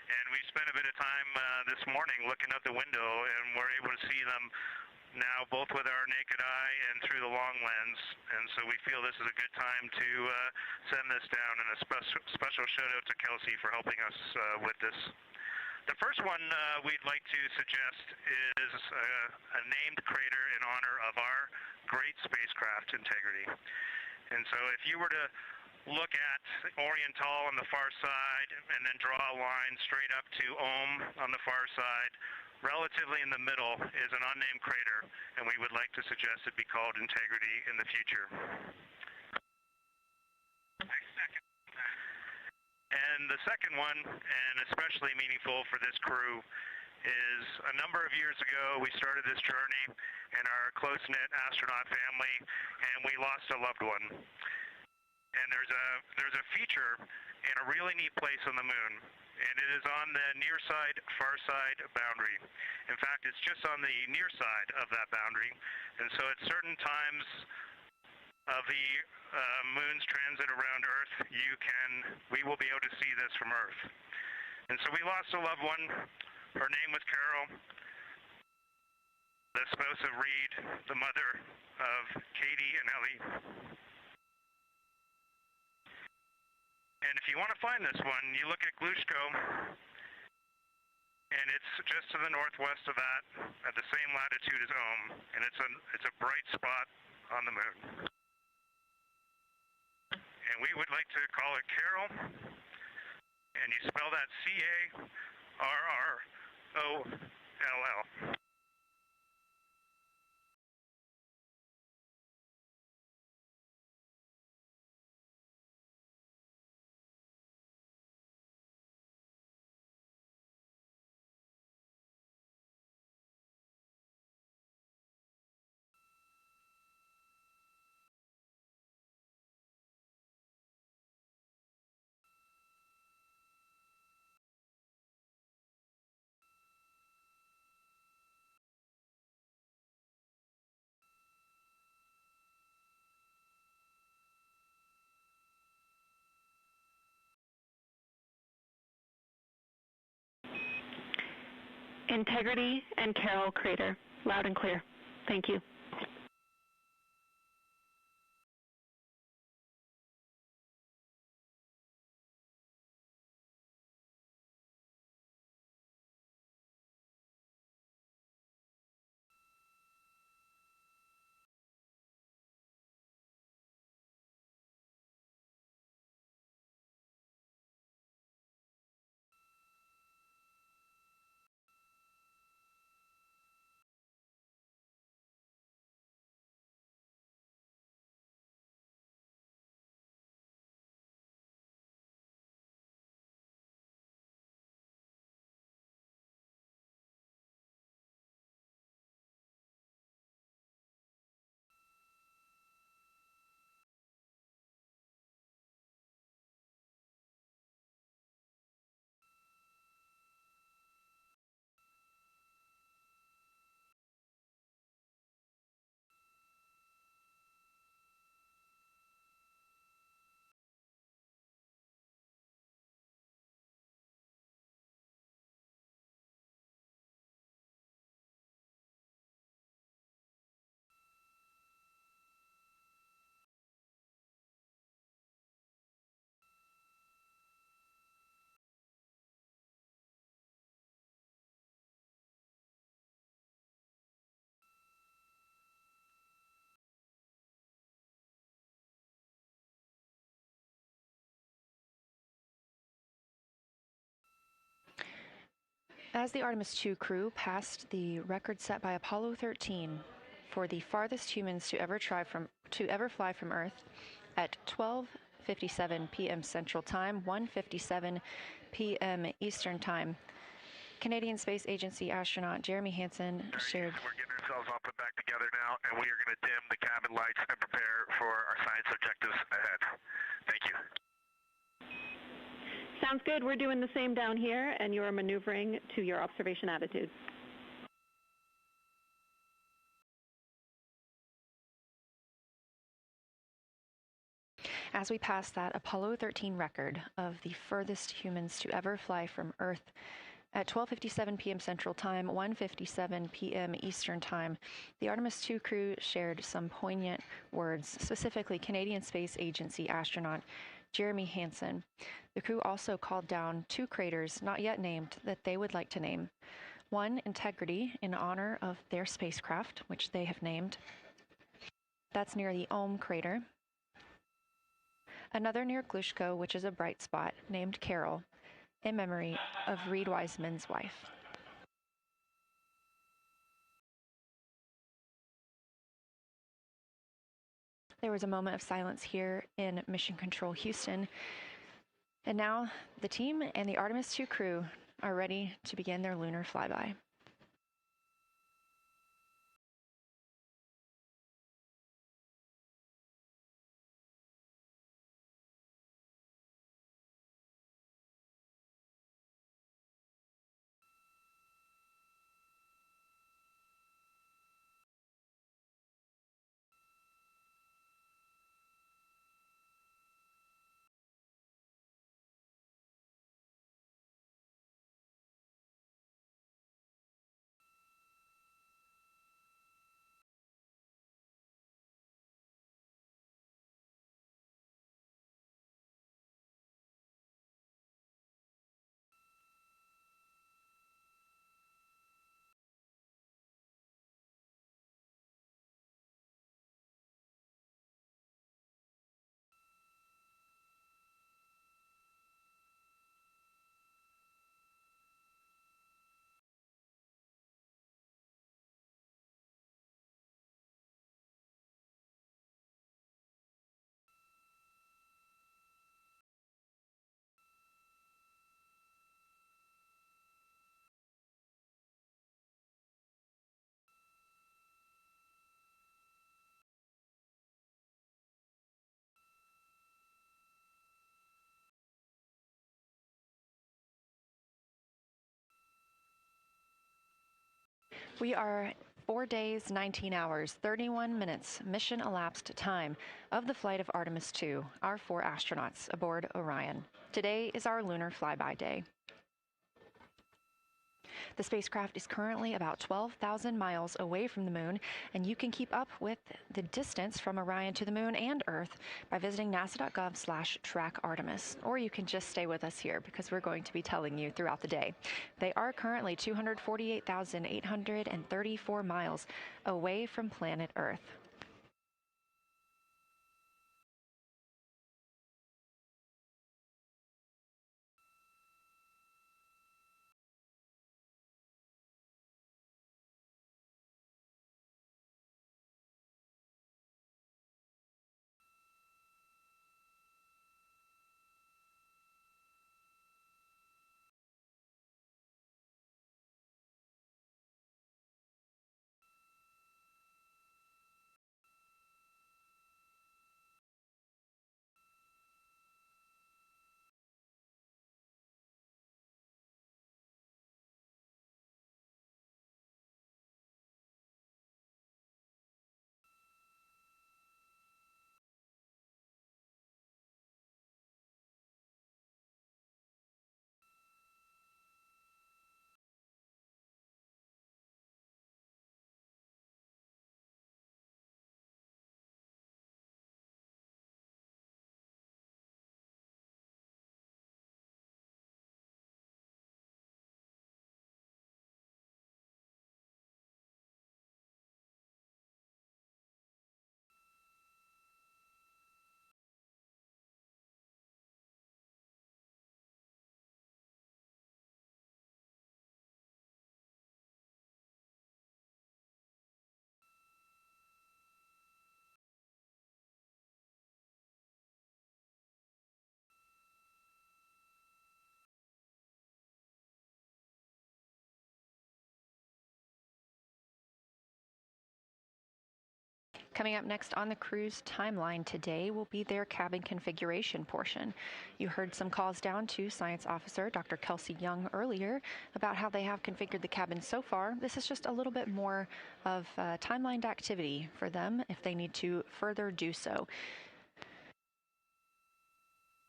And we spent a bit of time this morning looking out the window, and we're able to see them now both with our naked eye and through the long lens, and so we feel this is a good time to send this down, and a special shout out to Kelsey for helping us with this. The first one we'd like to suggest is a named crater in honor of our great spacecraft, Integrity. And so if you were to look at Oriental on the far side and then draw a line straight up to Ohm on the far side, relatively in the middle is an unnamed crater, and we would like to suggest it be called Integrity in the future. And the second one, and especially meaningful for this crew, is a number of years ago we started this journey in our close-knit astronaut family, and we lost a loved one. And there's a feature in a really neat place on the moon, and it is on the near side, far side boundary. In fact, it's just on the near side of that boundary, and so at certain times of the moon's transit around Earth, we will be able to see this from Earth. And so we lost a loved one. Her name was Carol, the spouse of Reed, the mother of Katie and Ellie. And if you want to find this one, you look at Glushko, and it's just to the northwest of that, at the same latitude as Ohm, and it's a bright spot on the moon. And we would like to call it Carol, and you spell that C-A-R-R-O-L-L. Integrity and Carroll Crater. Loud and clear. Thank you. As the Artemis II crew passed the record set by Apollo 13 for the farthest humans to ever fly from Earth at 12:57 p.m. Central Time, 1:57 p.m. Eastern Time, Canadian Space Agency astronaut Jeremy Hansen shared. We're getting ourselves all put back together now, and we are going to dim the cabin lights and prepare for our science objectives ahead. Thank you. Sounds good. We're doing the same down here, and you are maneuvering to your observation attitude. As we pass that Apollo 13 record of the furthest humans to ever fly from Earth at 12:57 p.m. Central Time, 1:57 p.m. Eastern Time, the Artemis II crew shared some poignant words, specifically Canadian Space Agency astronaut Jeremy Hansen. The crew also called down two craters not yet named that they would like to name. One, Integrity, in honor of their spacecraft, which they have named. That's near the Ohm crater. Another near Glushko, which is a bright spot, named Carroll, in memory of Reed Wiseman's wife. There was a moment of silence here in Mission Control Houston. And now the team and the Artemis II crew are ready to begin their lunar flyby. We are 4 days, 19 hours, 31 minutes mission elapsed time of the flight of Artemis II, our 4 astronauts aboard Orion. Today is our lunar flyby day. The spacecraft is currently about 12,000 miles away from the moon, and you can keep up with the distance from Orion to the moon and Earth by visiting nasa.gov/track Artemis. Or you can just stay with us here because we're going to be telling you throughout the day. They are currently 248,834 miles away from planet Earth. Coming up next on the crew's timeline today will be their cabin configuration portion. You heard some calls down to Science Officer Dr. Kelsey Young earlier about how they have configured the cabin so far. This is just a little bit more of timelined activity for them if they need to further do so.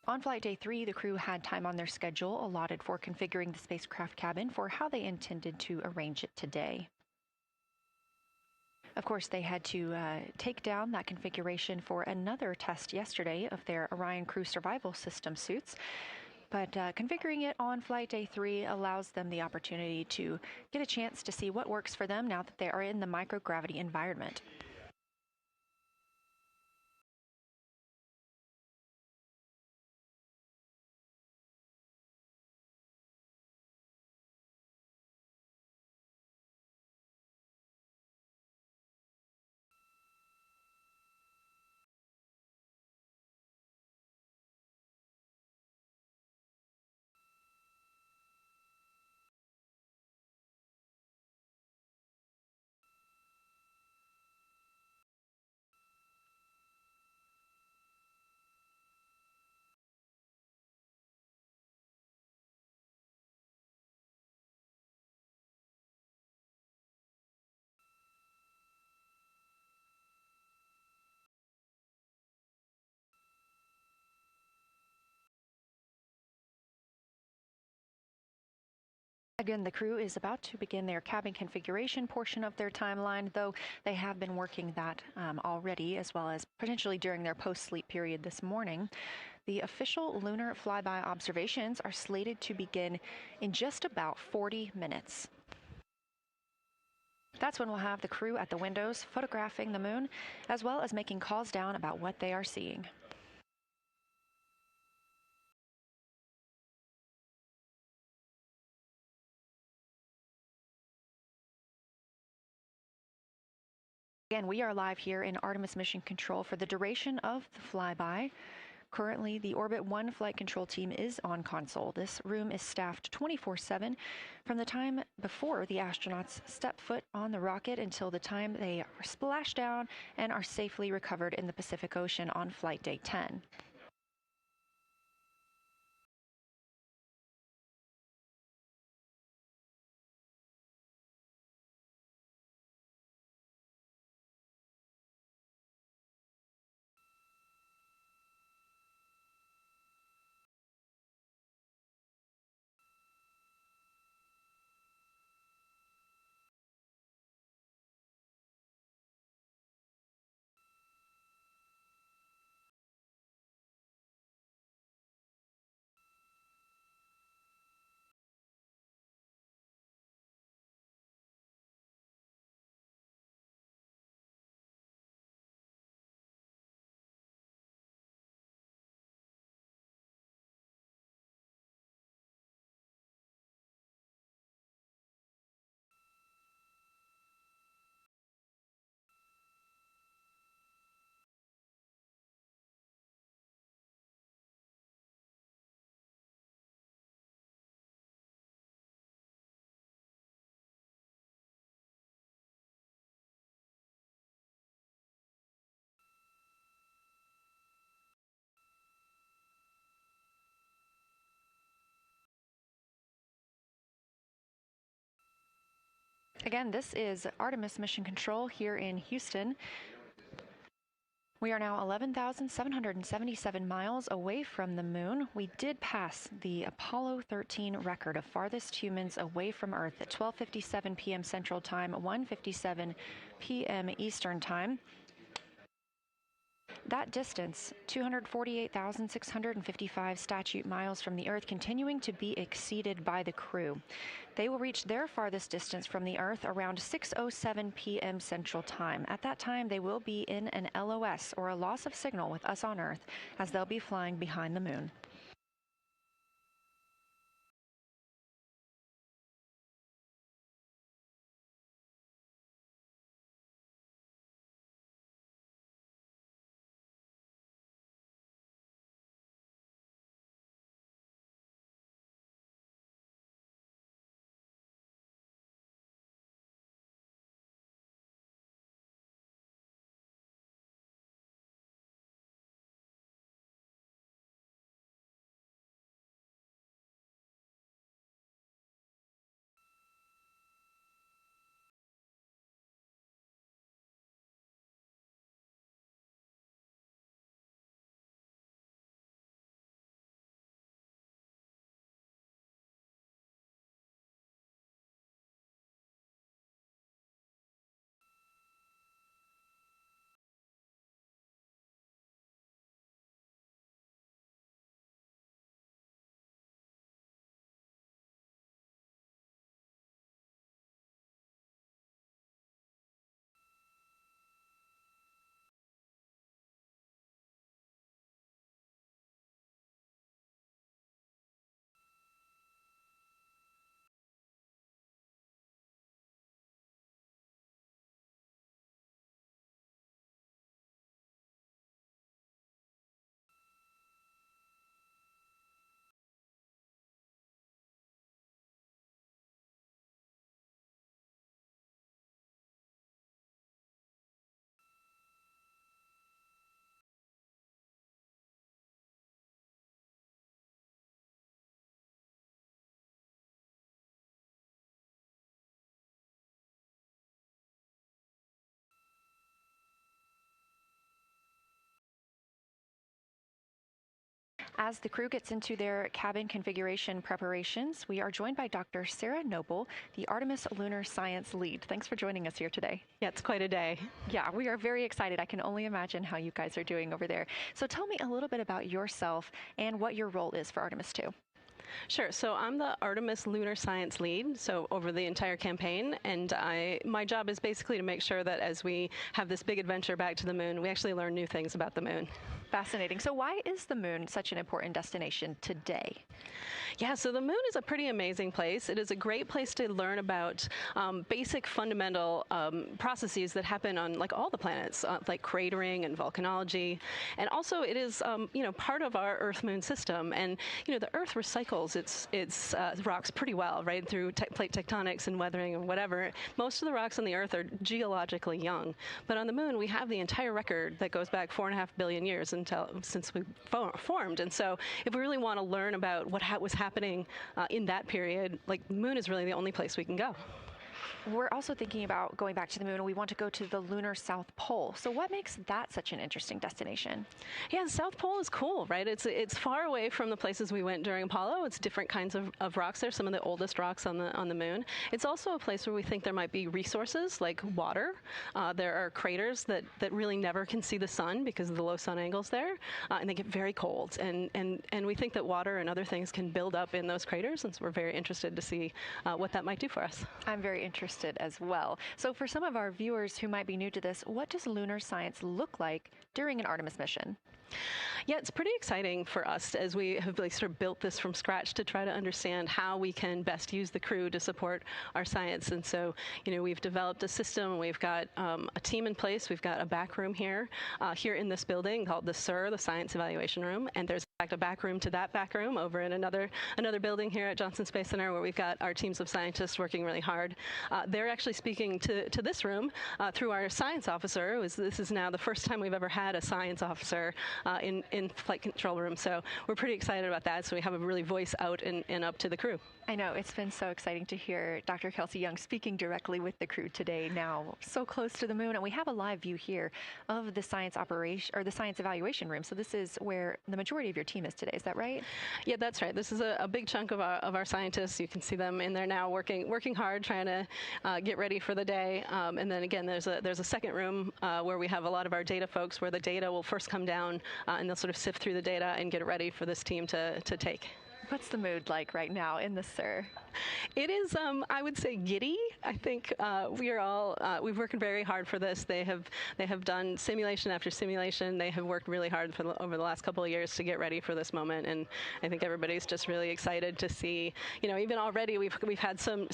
On flight day 3, the crew had time on their schedule allotted for configuring the spacecraft cabin for how they intended to arrange it today. Of course, they had to take down that configuration for another test yesterday of their Orion crew survival system suits. But configuring it on flight day 3 allows them the opportunity to get a chance to see what works for them now that they are in the microgravity environment. Again, the crew is about to begin their cabin configuration portion of their timeline, though they have been working that already, as well as potentially during their post-sleep period this morning. The official lunar flyby observations are slated to begin in just about 40 minutes. That's when we'll have the crew at the windows photographing the moon, as well as making calls down about what they are seeing. Again, we are live here in Artemis Mission Control for the duration of the flyby. Currently, the Orbit 1 flight control team is on console. This room is staffed 24/7 from the time before the astronauts step foot on the rocket until the time they are splashed down and are safely recovered in the Pacific Ocean on flight day 10. Again, this is Artemis Mission Control here in Houston. We are now 11,777 miles away from the moon. We did pass the Apollo 13 record of farthest humans away from Earth at 12:57 p.m. Central Time, 1:57 p.m. Eastern Time. That distance, 248,655 statute miles from the Earth, continuing to be exceeded by the crew. They will reach their farthest distance from the Earth around 6:07 p.m. Central Time. At that time, they will be in an LOS, or a loss of signal, with us on Earth, as they'll be flying behind the moon. As the crew gets into their cabin configuration preparations, we are joined by Dr. Sarah Noble, the Artemis Lunar Science Lead. Thanks for joining us here today. Yeah, it's quite a day. Yeah, we are very excited. I can only imagine how you guys are doing over there. So tell me a little bit about yourself and what your role is for Artemis II. Sure. So I'm the Artemis Lunar Science Lead, so over the entire campaign, and my job is basically to make sure that as we have this big adventure back to the moon, we actually learn new things about the moon. Fascinating. So why is the moon such an important destination today? Yeah, so the moon is a pretty amazing place. It is a great place to learn about basic fundamental processes that happen on like all the planets, like cratering and volcanology. And also it is, part of our Earth-Moon system. And, the Earth recycles its rocks pretty well, right, through plate tectonics and weathering and whatever. Most of the rocks on the Earth are geologically young. But on the moon, we have the entire record that goes back 4.5 billion years since we formed. And so if we really want to learn about what was happening in that period, like the moon is really the only place we can go. We're also thinking about going back to the moon, and we want to go to the lunar South Pole. So what makes that such an interesting destination? Yeah, the South Pole is cool, right? It's far away from the places we went during Apollo. It's different kinds of rocks there, some of the oldest rocks on the moon. It's also a place where we think there might be resources like water. There are craters that really never can see the sun because of the low sun angles there, and they get very cold. And we think that water and other things can build up in those craters, and so we're very interested to see what that might do for us. I'm very interested as well. So for some of our viewers who might be new to this, what does lunar science look like during an Artemis mission? Yeah, it's pretty exciting for us as we have sort of built this from scratch to try to understand how we can best use the crew to support our science. And so, we've developed a system. We've got a team in place. We've got a back room here in this building called the SIR, the Science Evaluation Room. And there's a back room to that back room over in another building here at Johnson Space Center, where we've got our teams of scientists working really hard. They're actually speaking to this room through our science officer. This is now the first time we've ever had a science officer in flight control room, so we're pretty excited about that. So we have a really voice out and up to the crew. I know, it's been so exciting to hear Dr. Kelsey Young speaking directly with the crew today, now so close to the moon. And we have a live view here of the science operation, or the science evaluation room. So this is where the majority of your team is today. Is that right? Yeah, that's right. This is a big chunk of our scientists. You can see them in there now working hard, trying to get ready for the day. And then again, there's a second room where we have a lot of our data folks, where the data will first come down and they'll sort of sift through the data and get it ready for this team to take. What's the mood like right now in the SIR? It is, I would say, giddy. I think we've worked very hard for this. They have done simulation after simulation. They have worked really hard over the last couple of years to get ready for this moment, and I think everybody's just really excited to see. Even already we've had some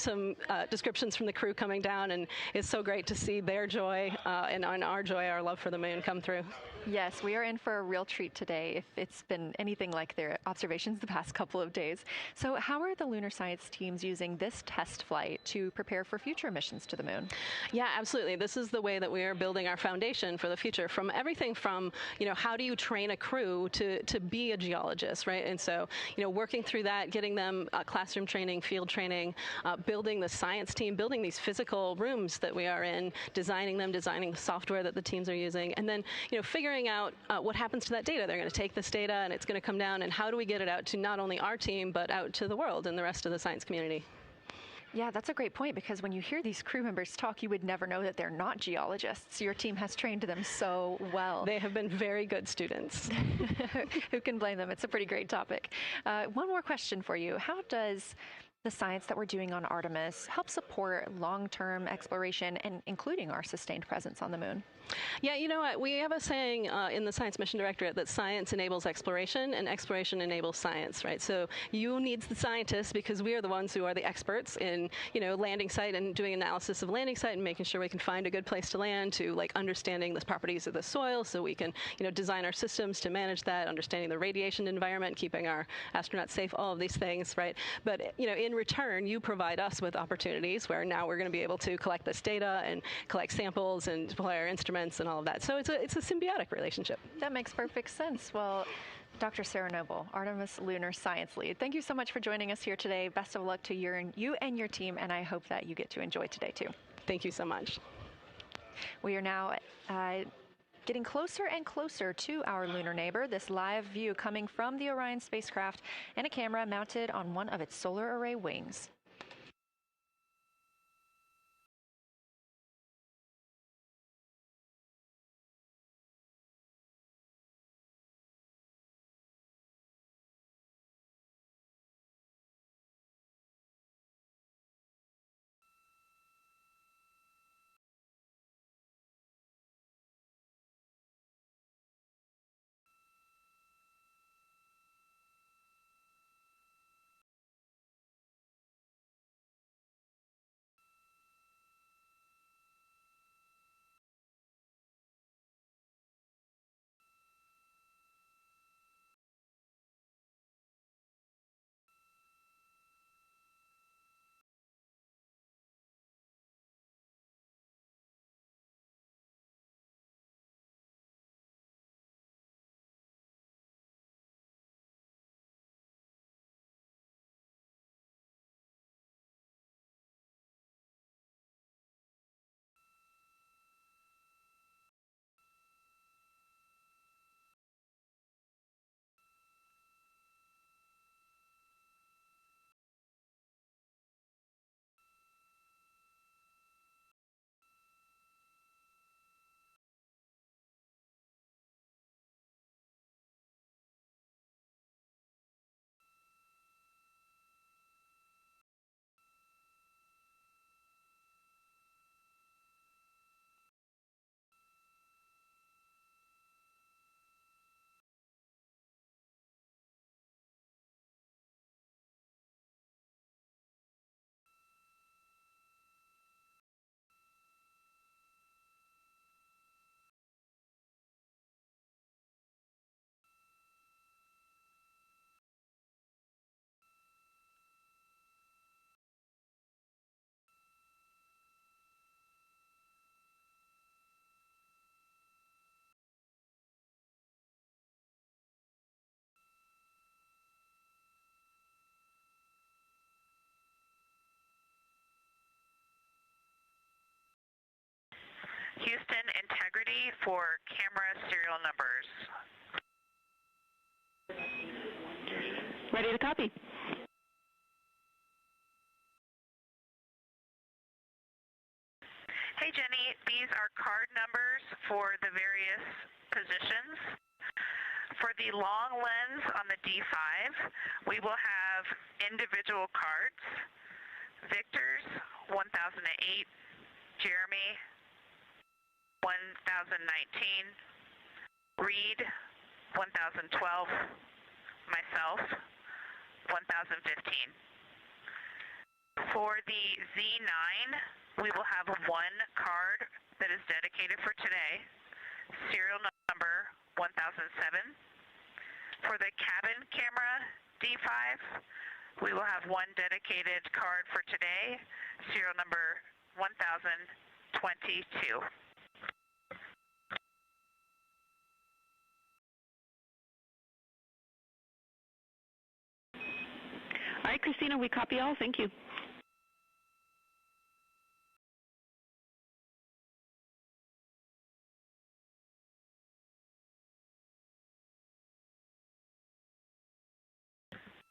descriptions from the crew coming down, and it's so great to see their joy and our joy, our love for the moon come through. Yes, we are in for a real treat today, if it's been anything like their observations the past couple of days. So how are the lunar science teams using this test flight to prepare for future missions to the moon? Yeah, absolutely. This is the way that we are building our foundation for the future, from everything from, how do you train a crew to be a geologist, right? And so, working through that, getting them classroom training, field training, building the science team, building these physical rooms that we are in, designing the software that the teams are using, and then, figuring out what happens to that data. They're going to take this data and it's going to come down, and how do we get it out to not only our team, but out to the world and the rest of the science community? Yeah, that's a great point, because when you hear these crew members talk, you would never know that they're not geologists. Your team has trained them so well. They have been very good students. Who can blame them? It's a pretty great topic. One more question for you. How does the science that we're doing on Artemis help support long-term exploration, and including our sustained presence on the moon? Yeah, you know what? We have a saying in the Science Mission Directorate that science enables exploration and exploration enables science, right? So you need the scientists, because we are the ones who are the experts in, landing site and doing analysis of landing site and making sure we can find a good place to land, to understanding the properties of the soil so we can, design our systems to manage that, understanding the radiation environment, keeping our astronauts safe, all of these things, right? But, in return, you provide us with opportunities where now we're going to be able to collect this data and collect samples and deploy our instruments and all of that. So it's a symbiotic relationship. That makes perfect sense. Well, Dr. Sarah Noble, Artemis Lunar Science Lead, thank you so much for joining us here today. Best of luck to you and your team, and I hope that you get to enjoy today too. Thank you so much. We are now getting closer and closer to our lunar neighbor. This live view coming from the Orion spacecraft and a camera mounted on one of its solar array wings. integrity for camera serial numbers. Ready to copy. Hey Jenny, these are card numbers for the various positions. For the long lens on the D5, we will have individual cards. Victor's 1008, Jeremy 1019, Reed 1012, myself 1015. For the Z9, we will have one card that is dedicated for today, serial number 1007. For the cabin camera D5, we will have one dedicated card for today, serial number 1022. All right, Christina, we copy all. Thank you.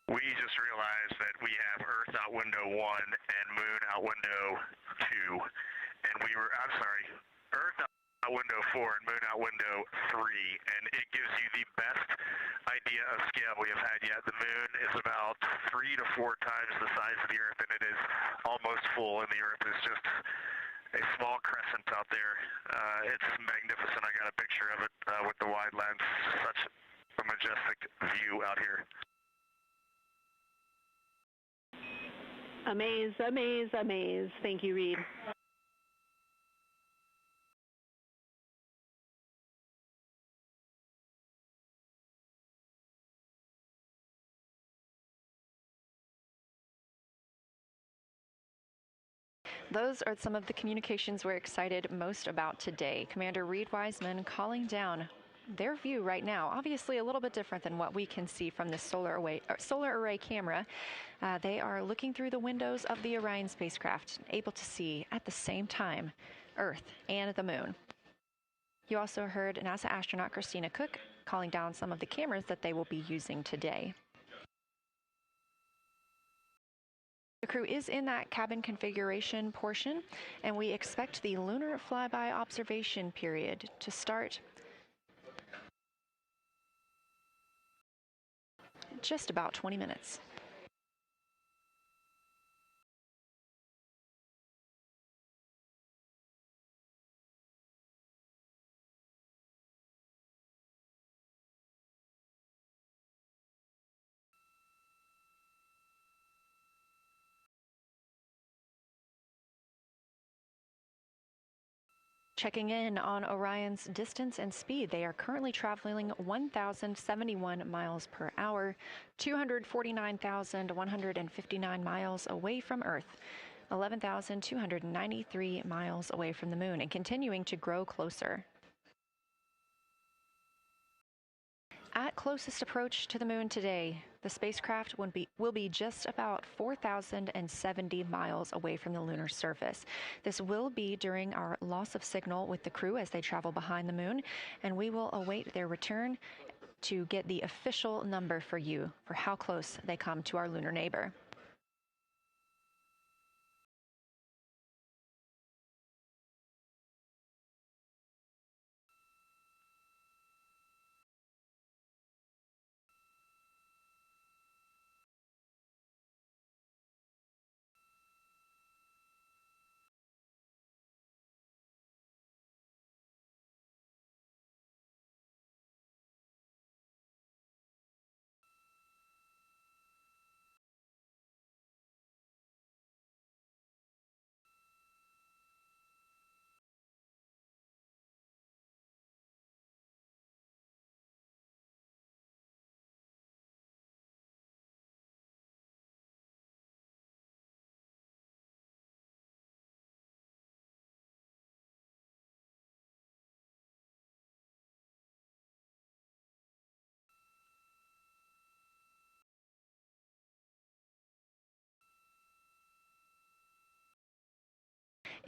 We just realized that we have Earth out window 1 and Moon out window 2, and Earth out window 4 and Moon out window 3, and it gives you the best idea of scale we have had yet. The Moon is about 3 to 4 times the size of the Earth, and it is almost full, and the Earth is just a small crescent out there. It's magnificent. I got a picture of it with the wide lens. Such a majestic view out here. Amaze, amaze, amaze. Thank you, Reed. Those are some of the communications we're excited most about today. Commander Reed Wiseman calling down their view right now, obviously a little bit different than what we can see from the solar array camera. They are looking through the windows of the Orion spacecraft, able to see at the same time Earth and the Moon. You also heard NASA astronaut Christina Cook calling down some of the cameras that they will be using today. The crew is in that cabin configuration portion, and we expect the lunar flyby observation period to start in just about 20 minutes. Checking in on Orion's distance and speed, they are currently traveling 1,071 miles per hour, 249,159 miles away from Earth, 11,293 miles away from the Moon, and continuing to grow closer. At closest approach to the Moon today, the spacecraft will be just about 4,070 miles away from the lunar surface. This will be during our loss of signal with the crew as they travel behind the Moon, and we will await their return to get the official number for you for how close they come to our lunar neighbor.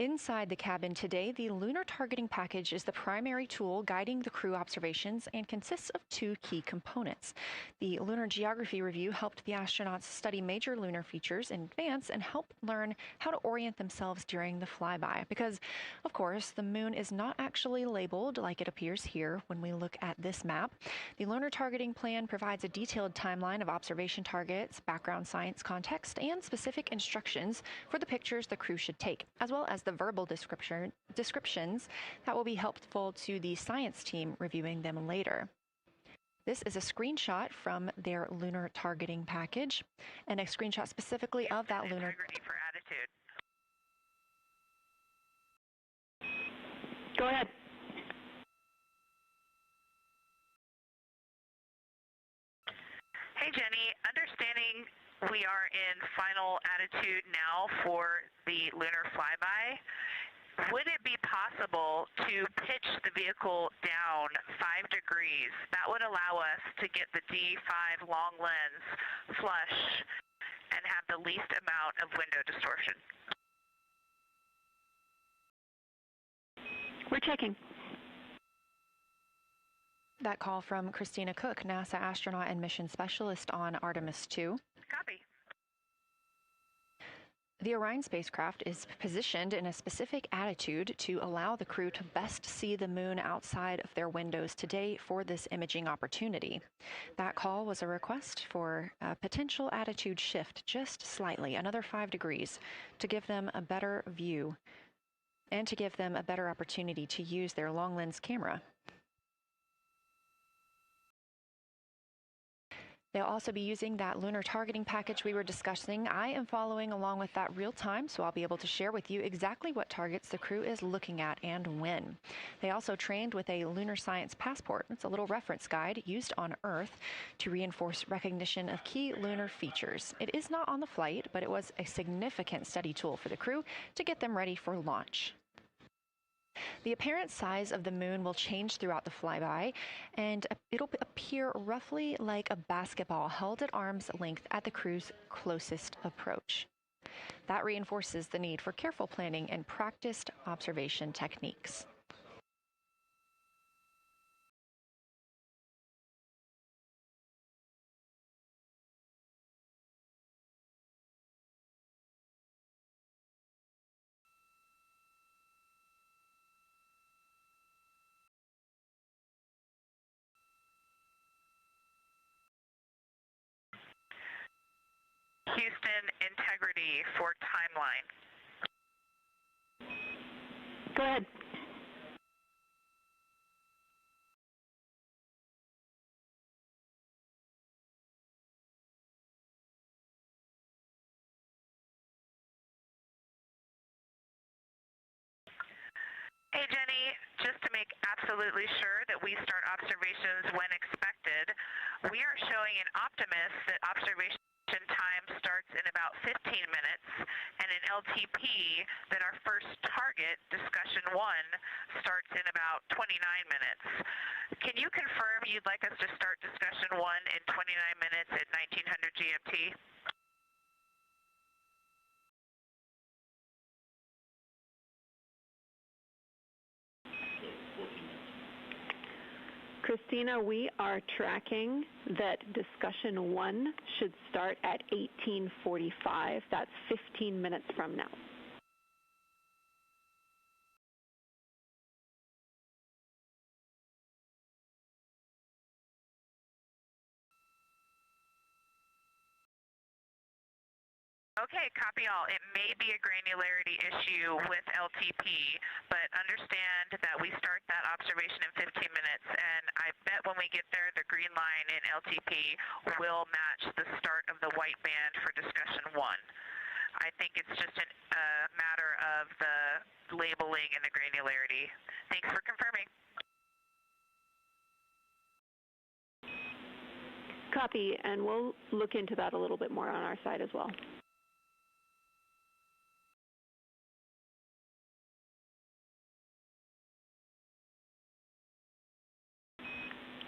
Inside the cabin today, the lunar targeting package is the primary tool guiding the crew observations and consists of two key components. The Lunar Geography Review helped the astronauts study major lunar features in advance and help learn how to orient themselves during the flyby. Because, of course, the moon is not actually labeled like it appears here when we look at this map. The lunar targeting plan provides a detailed timeline of observation targets, background science context, and specific instructions for the pictures the crew should take, as well as the verbal descriptions that will be helpful to the science team reviewing them later. This is a screenshot from their lunar targeting package and a screenshot specifically of that lunar. For attitude. Go ahead. Hey, Jenny. Understanding we are in final attitude now for the lunar flyby, would it be possible to pitch the vehicle down 5 degrees? That would allow us to get the D5 long lens flush and have the least amount of window distortion. We're checking. That call from Christina Cook, NASA astronaut and mission specialist on Artemis II. Copy. The Orion spacecraft is positioned in a specific attitude to allow the crew to best see the moon outside of their windows today for this imaging opportunity. That call was a request for a potential attitude shift just slightly, another 5 degrees, to give them a better view and to give them a better opportunity to use their long lens camera. They'll also be using that lunar targeting package we were discussing. I am following along with that real time, so I'll be able to share with you exactly what targets the crew is looking at and when. They also trained with a lunar science passport. It's a little reference guide used on Earth to reinforce recognition of key lunar features. It is not on the flight, but it was a significant study tool for the crew to get them ready for launch. The apparent size of the moon will change throughout the flyby, and it'll appear roughly like a basketball held at arm's length at the crew's closest approach. That reinforces the need for careful planning and practiced observation techniques. Houston, integrity for timeline. Go ahead. Hey, Jenny, just to make absolutely sure that we start observations when expected, we are showing in Optimus that observation time starts in about 15 minutes, and in LTP that our first target, discussion 1, starts in about 29 minutes. Can you confirm you'd like us to start discussion 1 in 29 minutes at 1900 GMT? Christina, we are tracking that discussion 1 should start at 18:45. That's 15 minutes from now. Okay, copy all. It may be a granularity issue with LTP, but understand that we start that observation in 15 minutes, and I bet when we get there, the green line in LTP will match the start of the white band for discussion 1. I think it's just a matter of the labeling and the granularity. Thanks for confirming. Copy, and we'll look into that a little bit more on our side as well.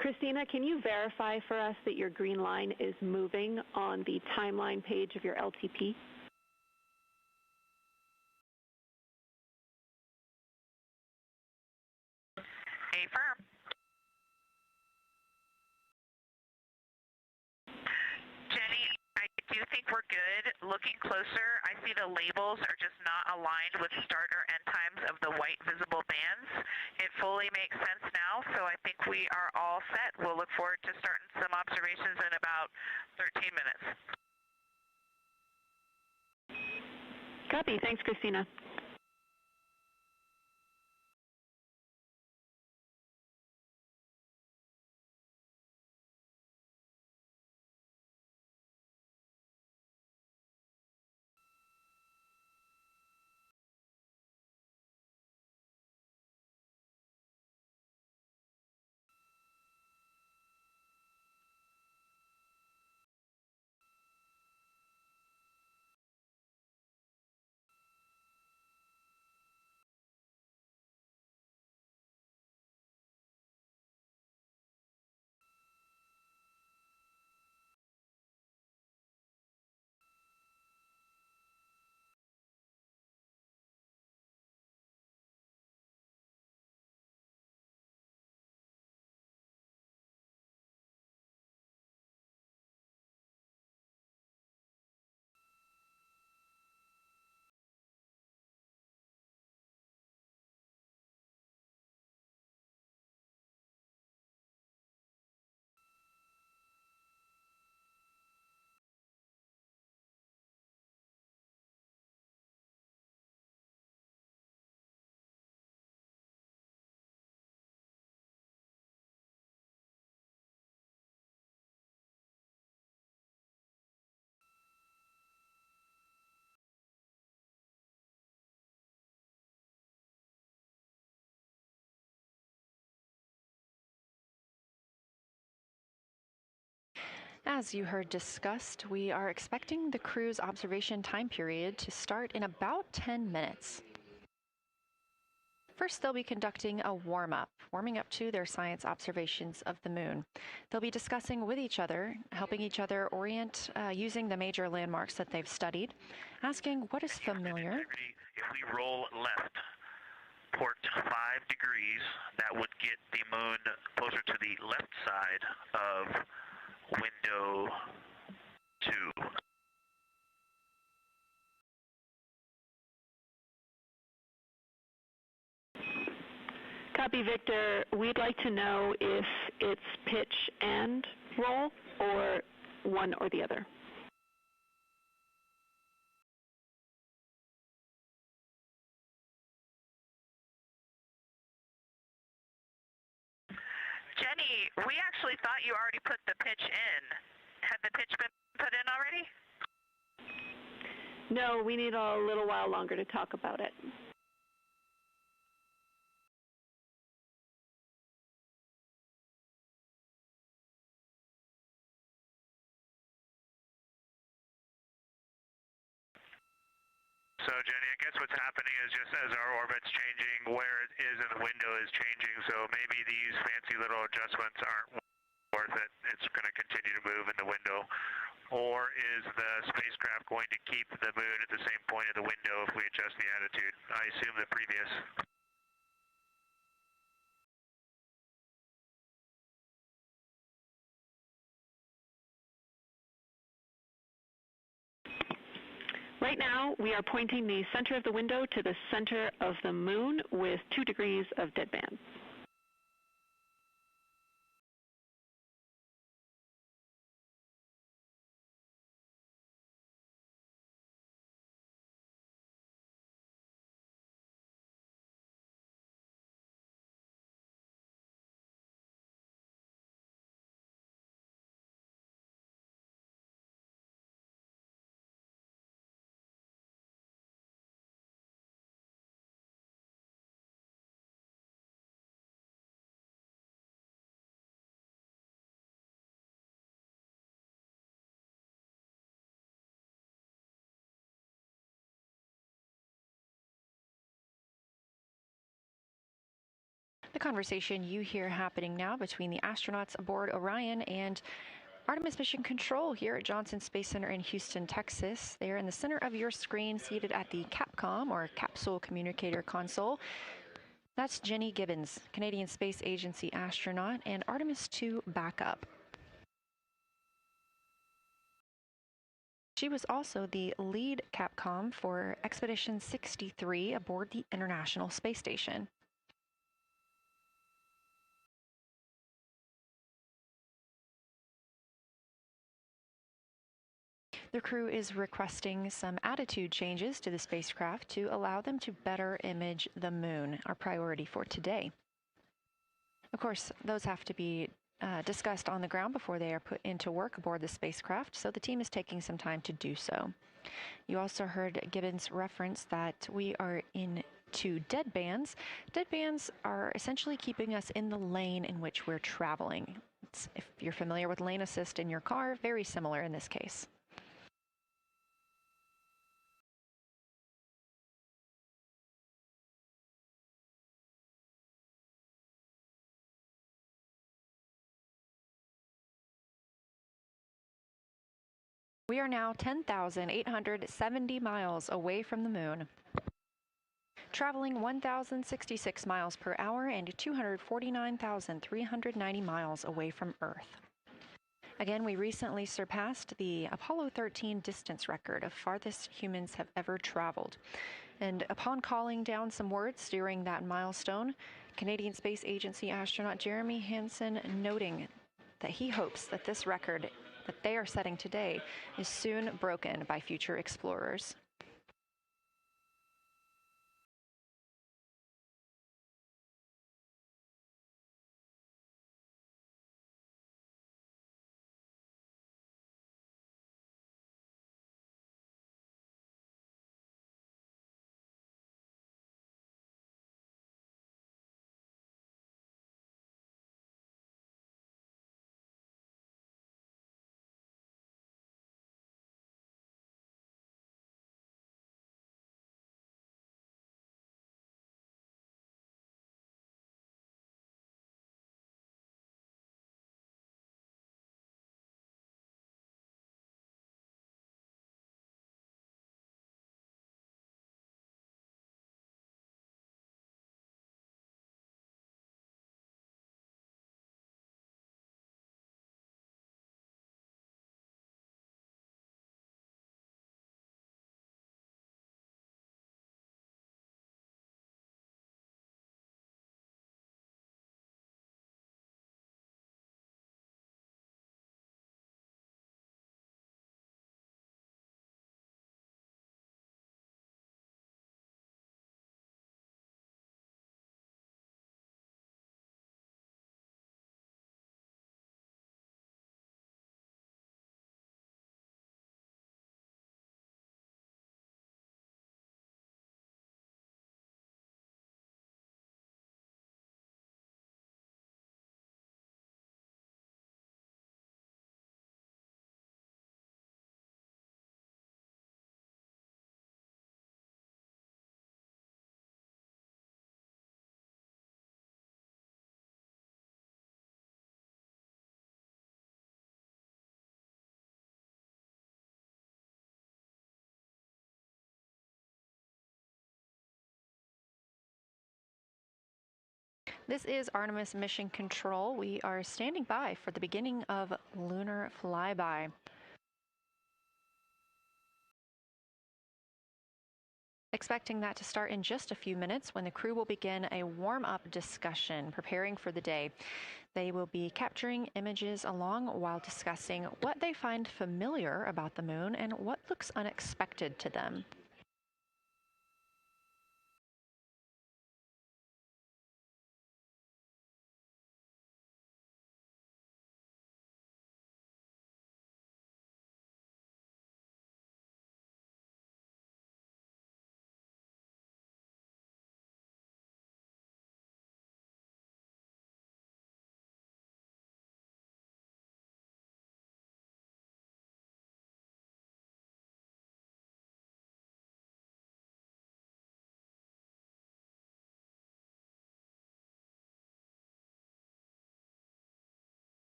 Christina, can you verify for us that your green line is moving on the timeline page of your LTP? think we're good. Looking closer, I see the labels are just not aligned with start or end times of the white visible bands. It fully makes sense now, so I think we are all set. We'll look forward to starting some observations in about 13 minutes. Copy. Thanks, Christina. As you heard discussed, we are expecting the crew's observation time period to start in about 10 minutes. First, they'll be conducting a warm-up, warming up to their science observations of the moon. They'll be discussing with each other, helping each other orient using the major landmarks that they've studied, asking what is familiar. If we roll left, port 5 degrees, that would get the moon closer to the left side of window 2. Copy, Victor. We'd like to know if it's pitch and roll or one or the other. Jenny, we actually thought you already put the pitch in. Had the pitch been put in already? No, we need a little while longer to talk about it. So, Jenny, I guess what's happening is just as our orbit's changing, where it is in the window is changing, so maybe these fancy little adjustments aren't worth it. It's going to continue to move in the window. Or is the spacecraft going to keep the moon at the same point of the window if we adjust the attitude? I assume the previous. Right now, we are pointing the center of the window to the center of the moon with 2 degrees of deadband. The conversation you hear happening now between the astronauts aboard Orion and Artemis Mission Control here at Johnson Space Center in Houston, Texas. They are in the center of your screen, seated at the CAPCOM, or Capsule Communicator Console. That's Jenny Gibbons, Canadian Space Agency astronaut and Artemis II backup. She was also the lead Capcom for Expedition 63 aboard the International Space Station. The crew is requesting some attitude changes to the spacecraft to allow them to better image the moon, our priority for today. Of course, those have to be discussed on the ground before they are put into work aboard the spacecraft, so the team is taking some time to do so. You also heard Gibbons reference that we are into dead bands. Dead bands are essentially keeping us in the lane in which we're traveling. If you're familiar with lane assist in your car, very similar in this case. We are now 10,870 miles away from the moon, traveling 1,066 miles per hour and 249,390 miles away from Earth. Again, we recently surpassed the Apollo 13 distance record of farthest humans have ever traveled. And upon calling down some words during that milestone, Canadian Space Agency astronaut Jeremy Hansen noting that he hopes that this record that they are setting today is soon broken by future explorers. This is Artemis Mission Control. We are standing by for the beginning of lunar flyby. Expecting that to start in just a few minutes when the crew will begin a warm-up discussion preparing for the day. They will be capturing images along while discussing what they find familiar about the moon and what looks unexpected to them.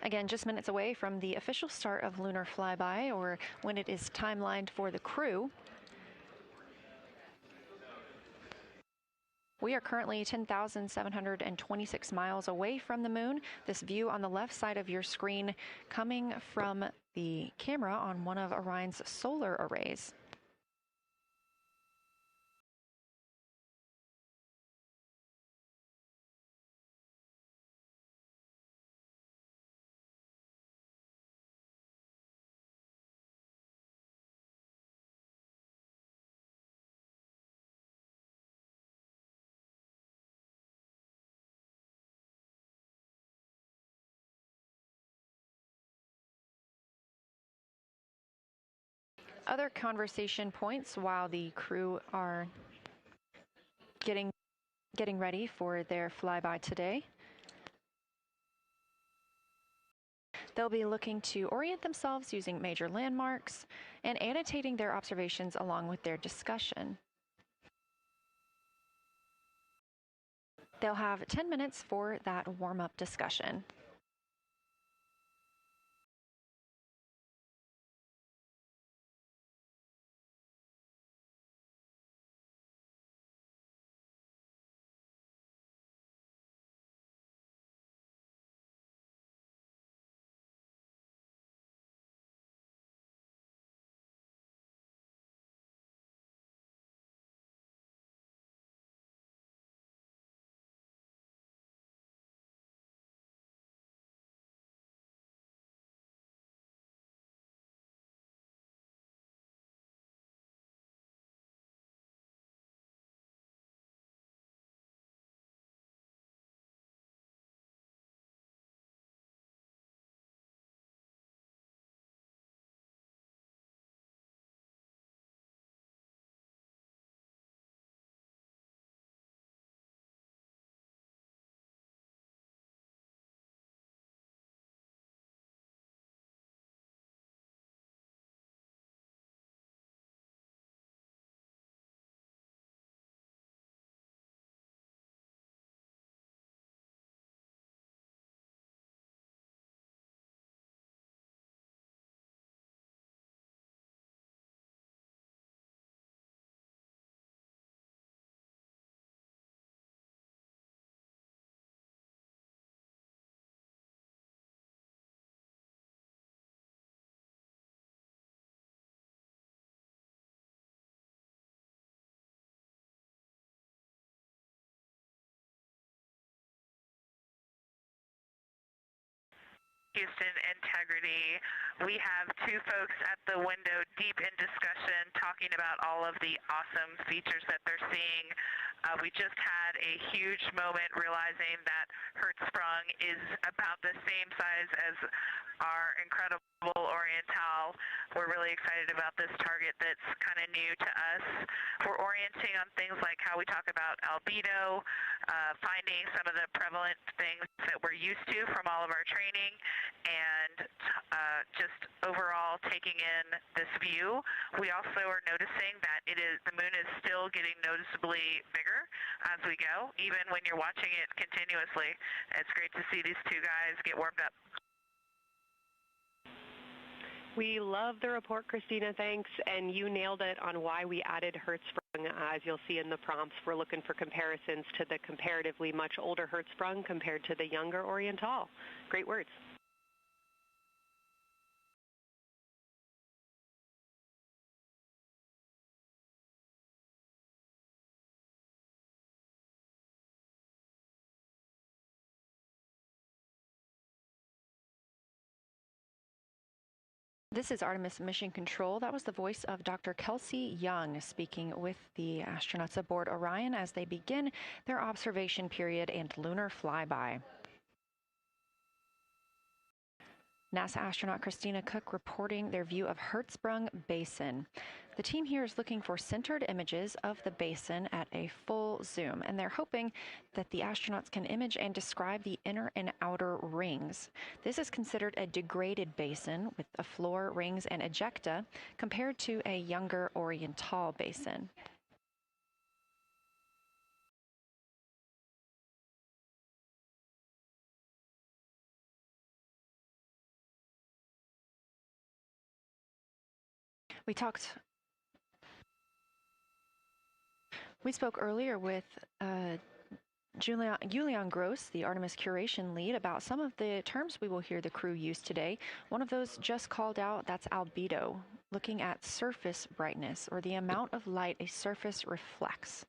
Again, just minutes away from the official start of lunar flyby, or when it is timelined for the crew. We are currently 10,726 miles away from the moon. This view on the left side of your screen coming from the camera on one of Orion's solar arrays. Other conversation points while the crew are getting ready for their flyby today. They'll be looking to orient themselves using major landmarks and annotating their observations along with their discussion. They'll have 10 minutes for that warm-up discussion. Houston integrity. We have two folks at the window deep in discussion talking about all of the awesome features that they're seeing. We just had a huge moment realizing that Hertzsprung is about the same size as our incredible Oriental. We're really excited about this target that's kind of new to us. We're orienting on things like how we talk about albedo, finding some of the prevalent things that we're used to from all of our training, and just overall taking in this view. We also are noticing that the moon is still getting noticeably bigger as we go, even when you're watching it continuously. It's great to see these two guys get warmed up. We love the report, Christina, thanks. And you nailed it on why we added Hertzsprung. As you'll see in the prompts, we're looking for comparisons to the comparatively much older Hertzsprung compared to the younger Oriental. Great words. This is Artemis Mission Control. That was the voice of Dr. Kelsey Young speaking with the astronauts aboard Orion as they begin their observation period and lunar flyby. NASA astronaut Christina Cook reporting their view of Hertzsprung Basin. The team here is looking for centered images of the basin at a full zoom, and they're hoping that the astronauts can image and describe the inner and outer rings. This is considered a degraded basin with a floor, rings, and ejecta compared to a younger Oriental basin. We spoke earlier with Julian Gross, the Artemis curation lead, about some of the terms we will hear the crew use today. One of those just called out, that's albedo, looking at surface brightness, or the amount of light a surface reflects.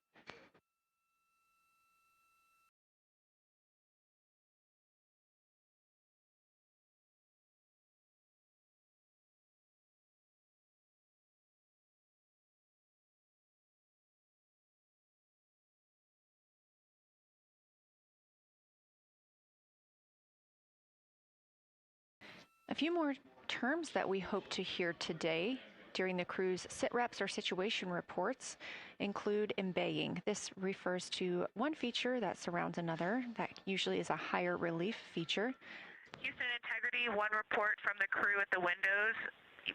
A few more terms that we hope to hear today during the crew's sit reps or situation reports include embaying. This refers to one feature that surrounds another. That usually is a higher relief feature. Houston Integrity, one report from the crew at the windows.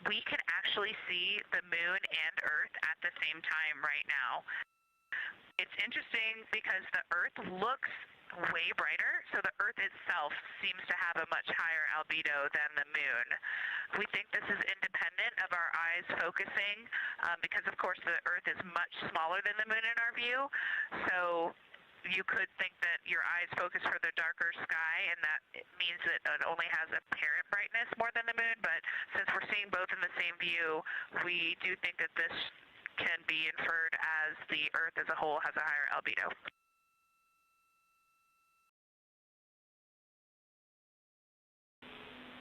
We can actually see the moon and Earth at the same time right now. It's interesting because the Earth looks way brighter, so the Earth itself seems to have a much higher albedo than the moon. We think this is independent of our eyes focusing because, of course, the Earth is much smaller than the moon in our view, so you could think that your eyes focus for the darker sky, and that it means that it only has apparent brightness more than the moon, but since we're seeing both in the same view, we do think that this can be inferred as the Earth as a whole has a higher albedo.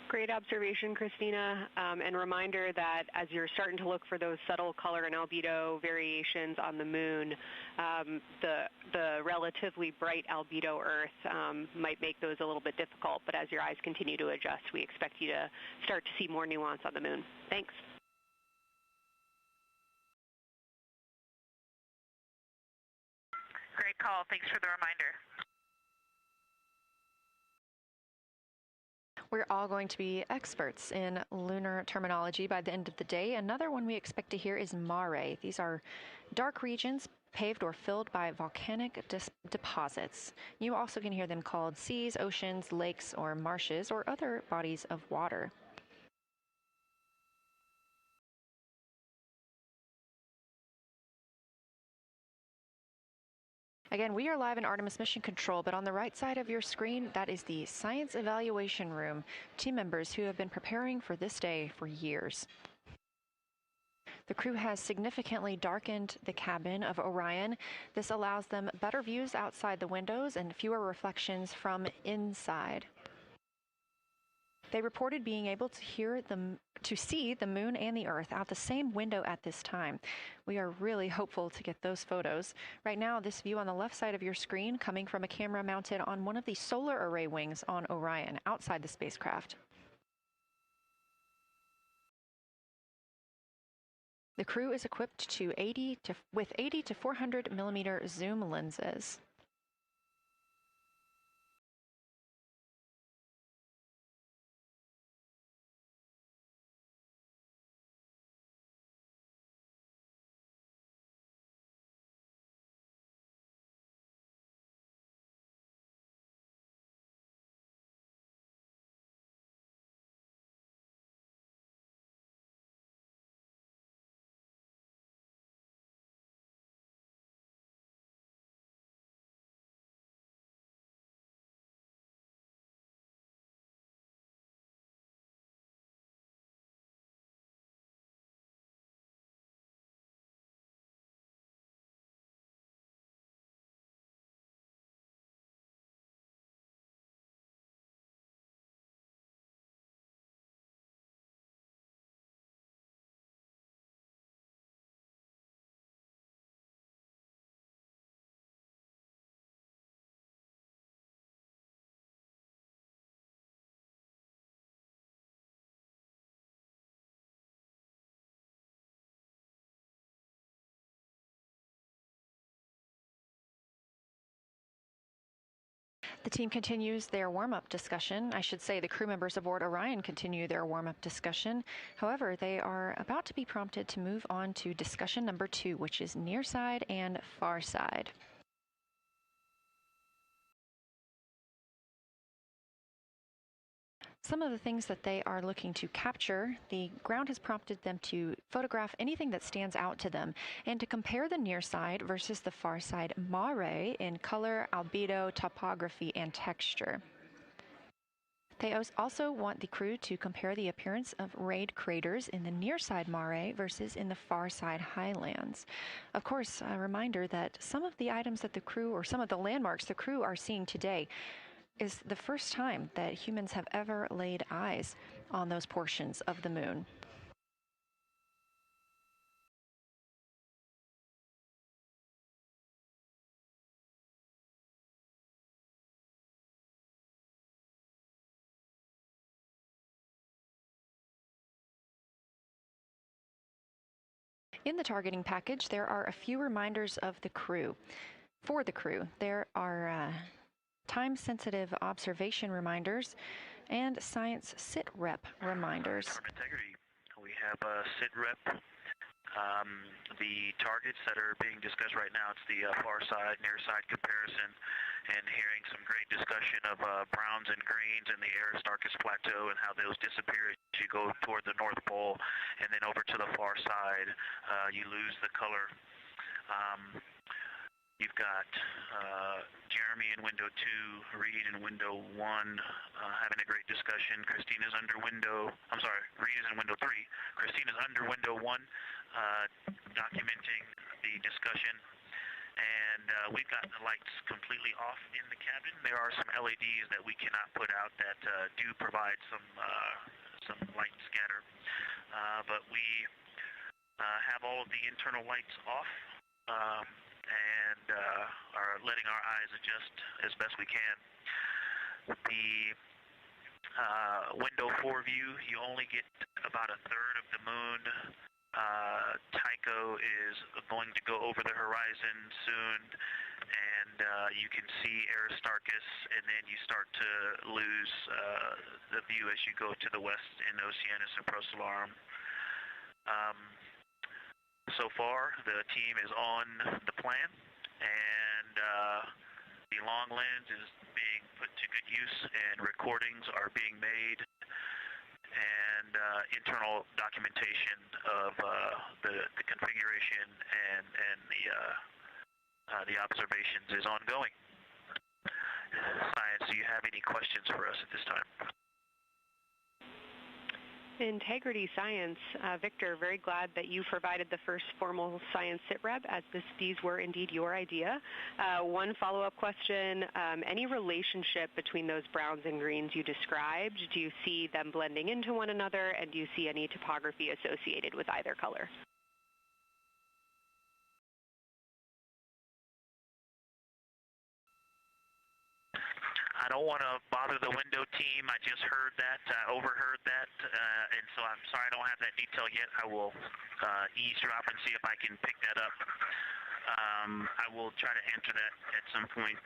Great observation, Christina, and reminder that as you're starting to look for those subtle color and albedo variations on the moon, the relatively bright albedo Earth might make those a little bit difficult, but as your eyes continue to adjust, we expect you to start to see more nuance on the moon. Thanks. Great call. Thanks for the reminder. We're all going to be experts in lunar terminology by the end of the day. Another one we expect to hear is mare. These are dark regions paved or filled by volcanic deposits. You also can hear them called seas, oceans, lakes, or marshes, or other bodies of water. Again, we are live in Artemis Mission Control, but on the right side of your screen, that is the Science Evaluation Room, team members who have been preparing for this day for years. The crew has significantly darkened the cabin of Orion. This allows them better views outside the windows and fewer reflections from inside. They reported being able to see the moon and the Earth out the same window at this time. We are really hopeful to get those photos. Right now, this view on the left side of your screen coming from a camera mounted on one of the solar array wings on Orion outside the spacecraft. The crew is equipped with 80 to 400 millimeter zoom lenses. The team continues their warm-up discussion. I should say the crew members aboard Orion continue their warm-up discussion. However, they are about to be prompted to move on to discussion number 2, which is near side and far side. Some of the things that they are looking to capture, the ground has prompted them to photograph anything that stands out to them and to compare the near side versus the far side mare in color, albedo, topography, and texture. They also want the crew to compare the appearance of rayed craters in the near side mare versus in the far side highlands. Of course, a reminder that some of the items that the crew, or some of the landmarks the crew are seeing today, is the first time that humans have ever laid eyes on those portions of the moon. In the targeting package, there are a few reminders of the crew. For the crew, there are time-sensitive observation reminders and science sit-rep reminders. Integrity. We have a sit-rep. The targets that are being discussed right now, it's the far side, near side comparison, and hearing some great discussion of browns and greens in the Aristarchus Plateau and how those disappear as you go toward the North Pole, and then over to the far side, you lose the color. You've got Jeremy in window 2, Reed in window 1, having a great discussion. Christina's under window, Reed is in window 3. Christina's under window 1, documenting the discussion. And we've got the lights completely off in the cabin. There are some LEDs that we cannot put out that do provide some light scatter. But we have all of the internal lights off. And are letting our eyes adjust as best we can. The window 4 view, you only get about a third of the moon. Tycho is going to go over the horizon soon, and you can see Aristarchus, and then you start to lose the view as you go to the west in Oceanus and Procellarum. So far, the team is on the plan, and the long lens is being put to good use, and recordings are being made, and internal documentation of the configuration and the observations is ongoing. Science, do you have any questions for us at this time? Integrity Science. Victor, very glad that you provided the first formal science sit-rep, as these were indeed your idea. One follow-up question, any relationship between those browns and greens you described? Do you see them blending into one another, and do you see any topography associated with either color? I don't want to bother the window team. I just heard that, overheard that, and so I'm sorry I don't have that detail yet. I will eavesdrop and see if I can pick that up. I will try to answer that at some point.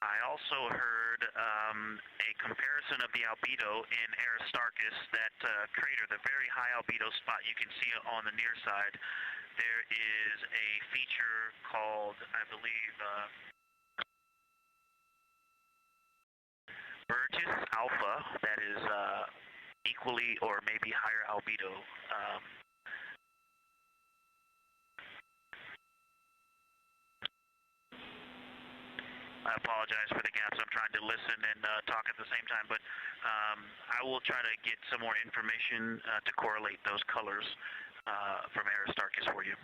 I also heard a comparison of the albedo in Aristarchus, that crater, the very high albedo spot you can see on the near side. There is a feature called, I believe, Burgess Alpha, that is equally or maybe higher albedo. I apologize for the gaps. I'm trying to listen and talk at the same time, but I will try to get some more information to correlate those colors from Aristarchus for you.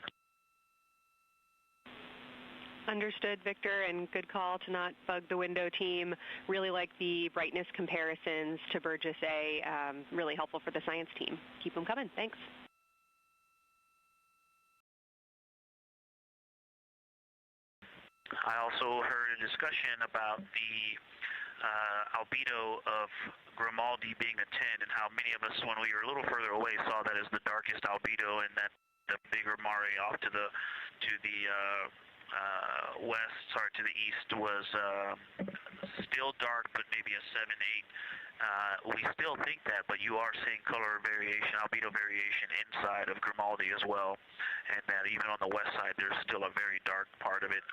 Understood, Victor, and good call to not bug the window team. Really like the brightness comparisons to Burgess A. Really helpful for the science team. Keep them coming. Thanks. I also heard a discussion about the albedo of Grimaldi being a 10, and how many of us, when we were a little further away, saw that as the darkest albedo, and that the bigger mare off to the to the east was still dark, but maybe a 7-8. We still think that, but you are seeing color variation, albedo variation inside of Grimaldi as well, and that even on the west side there's still a very dark part of it.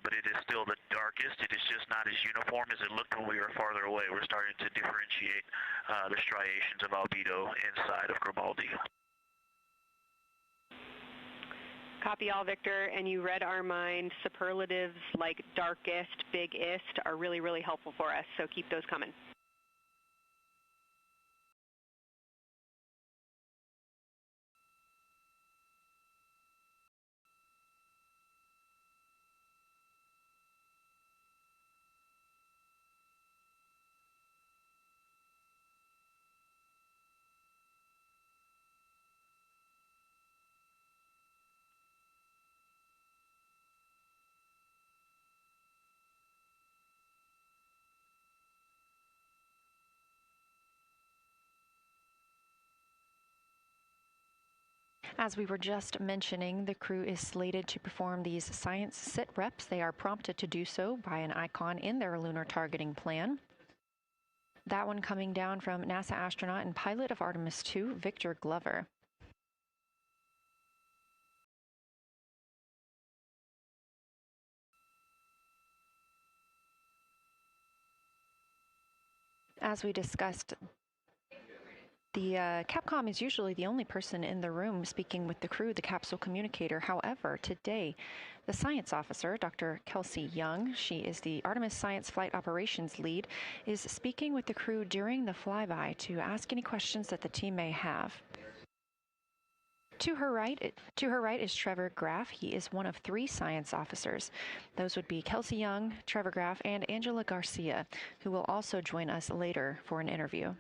but it is still the darkest. It is just not as uniform as it looked when we were farther away. We're starting to differentiate the striations of albedo inside of Grimaldi. Copy all, Victor, and you read our mind. Superlatives like darkest, biggest are really, really helpful for us, so keep those coming. As we were just mentioning, the crew is slated to perform these science sit reps. They are prompted to do so by an icon in their lunar targeting plan. That one coming down from NASA astronaut and pilot of Artemis II, Victor Glover. As we discussed, the Capcom is usually the only person in the room speaking with the crew, the capsule communicator. However, today, the science officer, Dr. Kelsey Young, she is the Artemis Science Flight Operations Lead, is speaking with the crew during the flyby to ask any questions that the team may have. To her right is Trevor Graff. He is one of 3 science officers. Those would be Kelsey Young, Trevor Graff, and Angela Garcia, who will also join us later for an interview.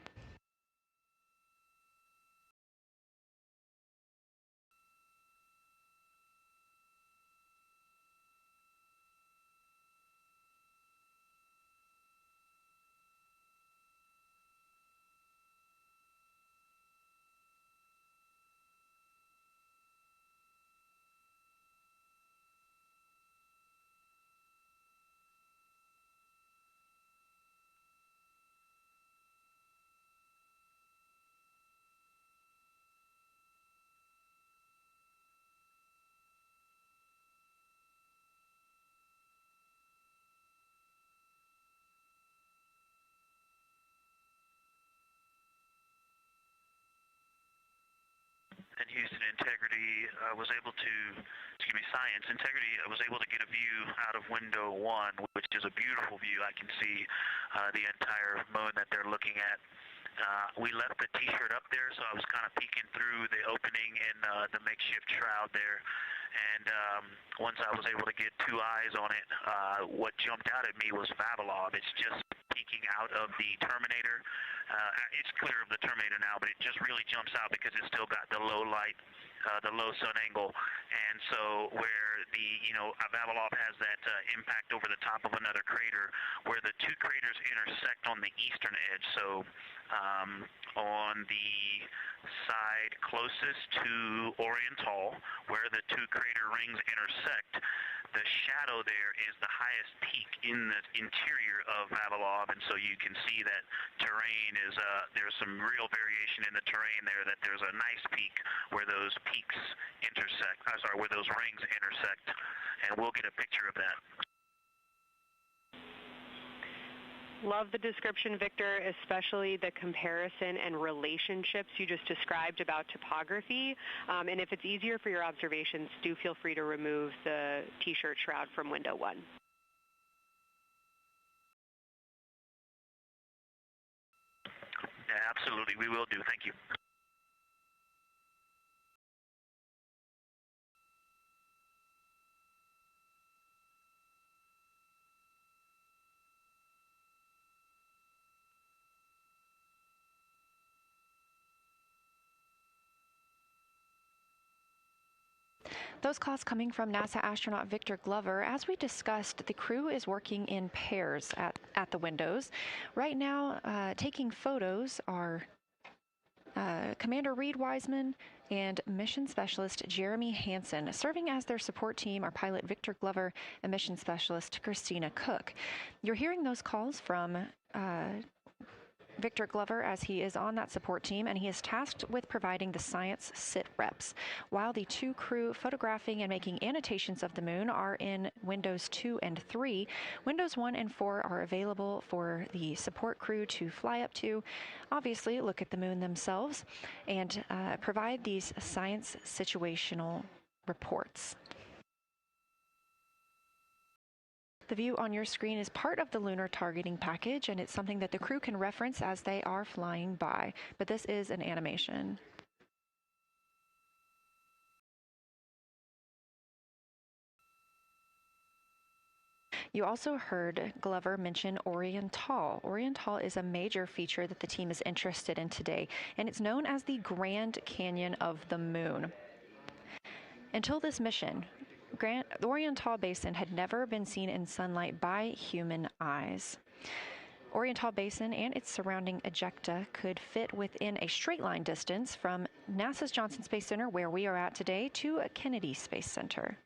And Houston Integrity Science Integrity was able to get a view out of window 1, which is a beautiful view. I can see the entire moon that they're looking at. We left the T-shirt up there, so I was kind of peeking through the opening in the makeshift shroud there. And once I was able to get 2 eyes on it, what jumped out at me was Vavilov. It's just peeking out of the Terminator. It's clear of the Terminator now, but it just really jumps out because it's still got the low light, the low sun angle. And so where the, Vavilov has that impact over the top of another crater, where the 2 craters intersect on the eastern edge. So on the side closest to Oriental, where the 2 crater rings intersect, the shadow there is the highest peak in the interior of Vavilov, and so you can see that terrain is, there's some real variation in the terrain there, that there's a nice peak where those peaks intersect, where those rings intersect, and we'll get a picture of that. Love the description, Victor, especially the comparison and relationships you just described about topography. And if it's easier for your observations, do feel free to remove the T-shirt shroud from window 1. Yeah, absolutely, we will do. Thank you. Those calls coming from NASA astronaut Victor Glover. As we discussed, the crew is working in pairs at the windows. Right now, taking photos are Commander Reed Wiseman and Mission Specialist Jeremy Hansen. Serving as their support team are pilot Victor Glover and Mission Specialist Christina Cook. You're hearing those calls from Victor Glover, as he is on that support team, and he is tasked with providing the science sit reps, while the two crew photographing and making annotations of the moon are in Windows 2 and 3. Windows 1 and 4 are available for the support crew to fly up to, obviously look at the moon themselves, and provide these science situational reports. The view on your screen is part of the lunar targeting package, and it's something that the crew can reference as they are flying by, but this is an animation. You also heard Glover mention Oriental. Oriental is a major feature that the team is interested in today, and it's known as the Grand Canyon of the Moon. Until this mission, the Oriental Basin had never been seen in sunlight by human eyes. Oriental Basin and its surrounding ejecta could fit within a straight line distance from NASA's Johnson Space Center, where we are at today, to Kennedy Space Center.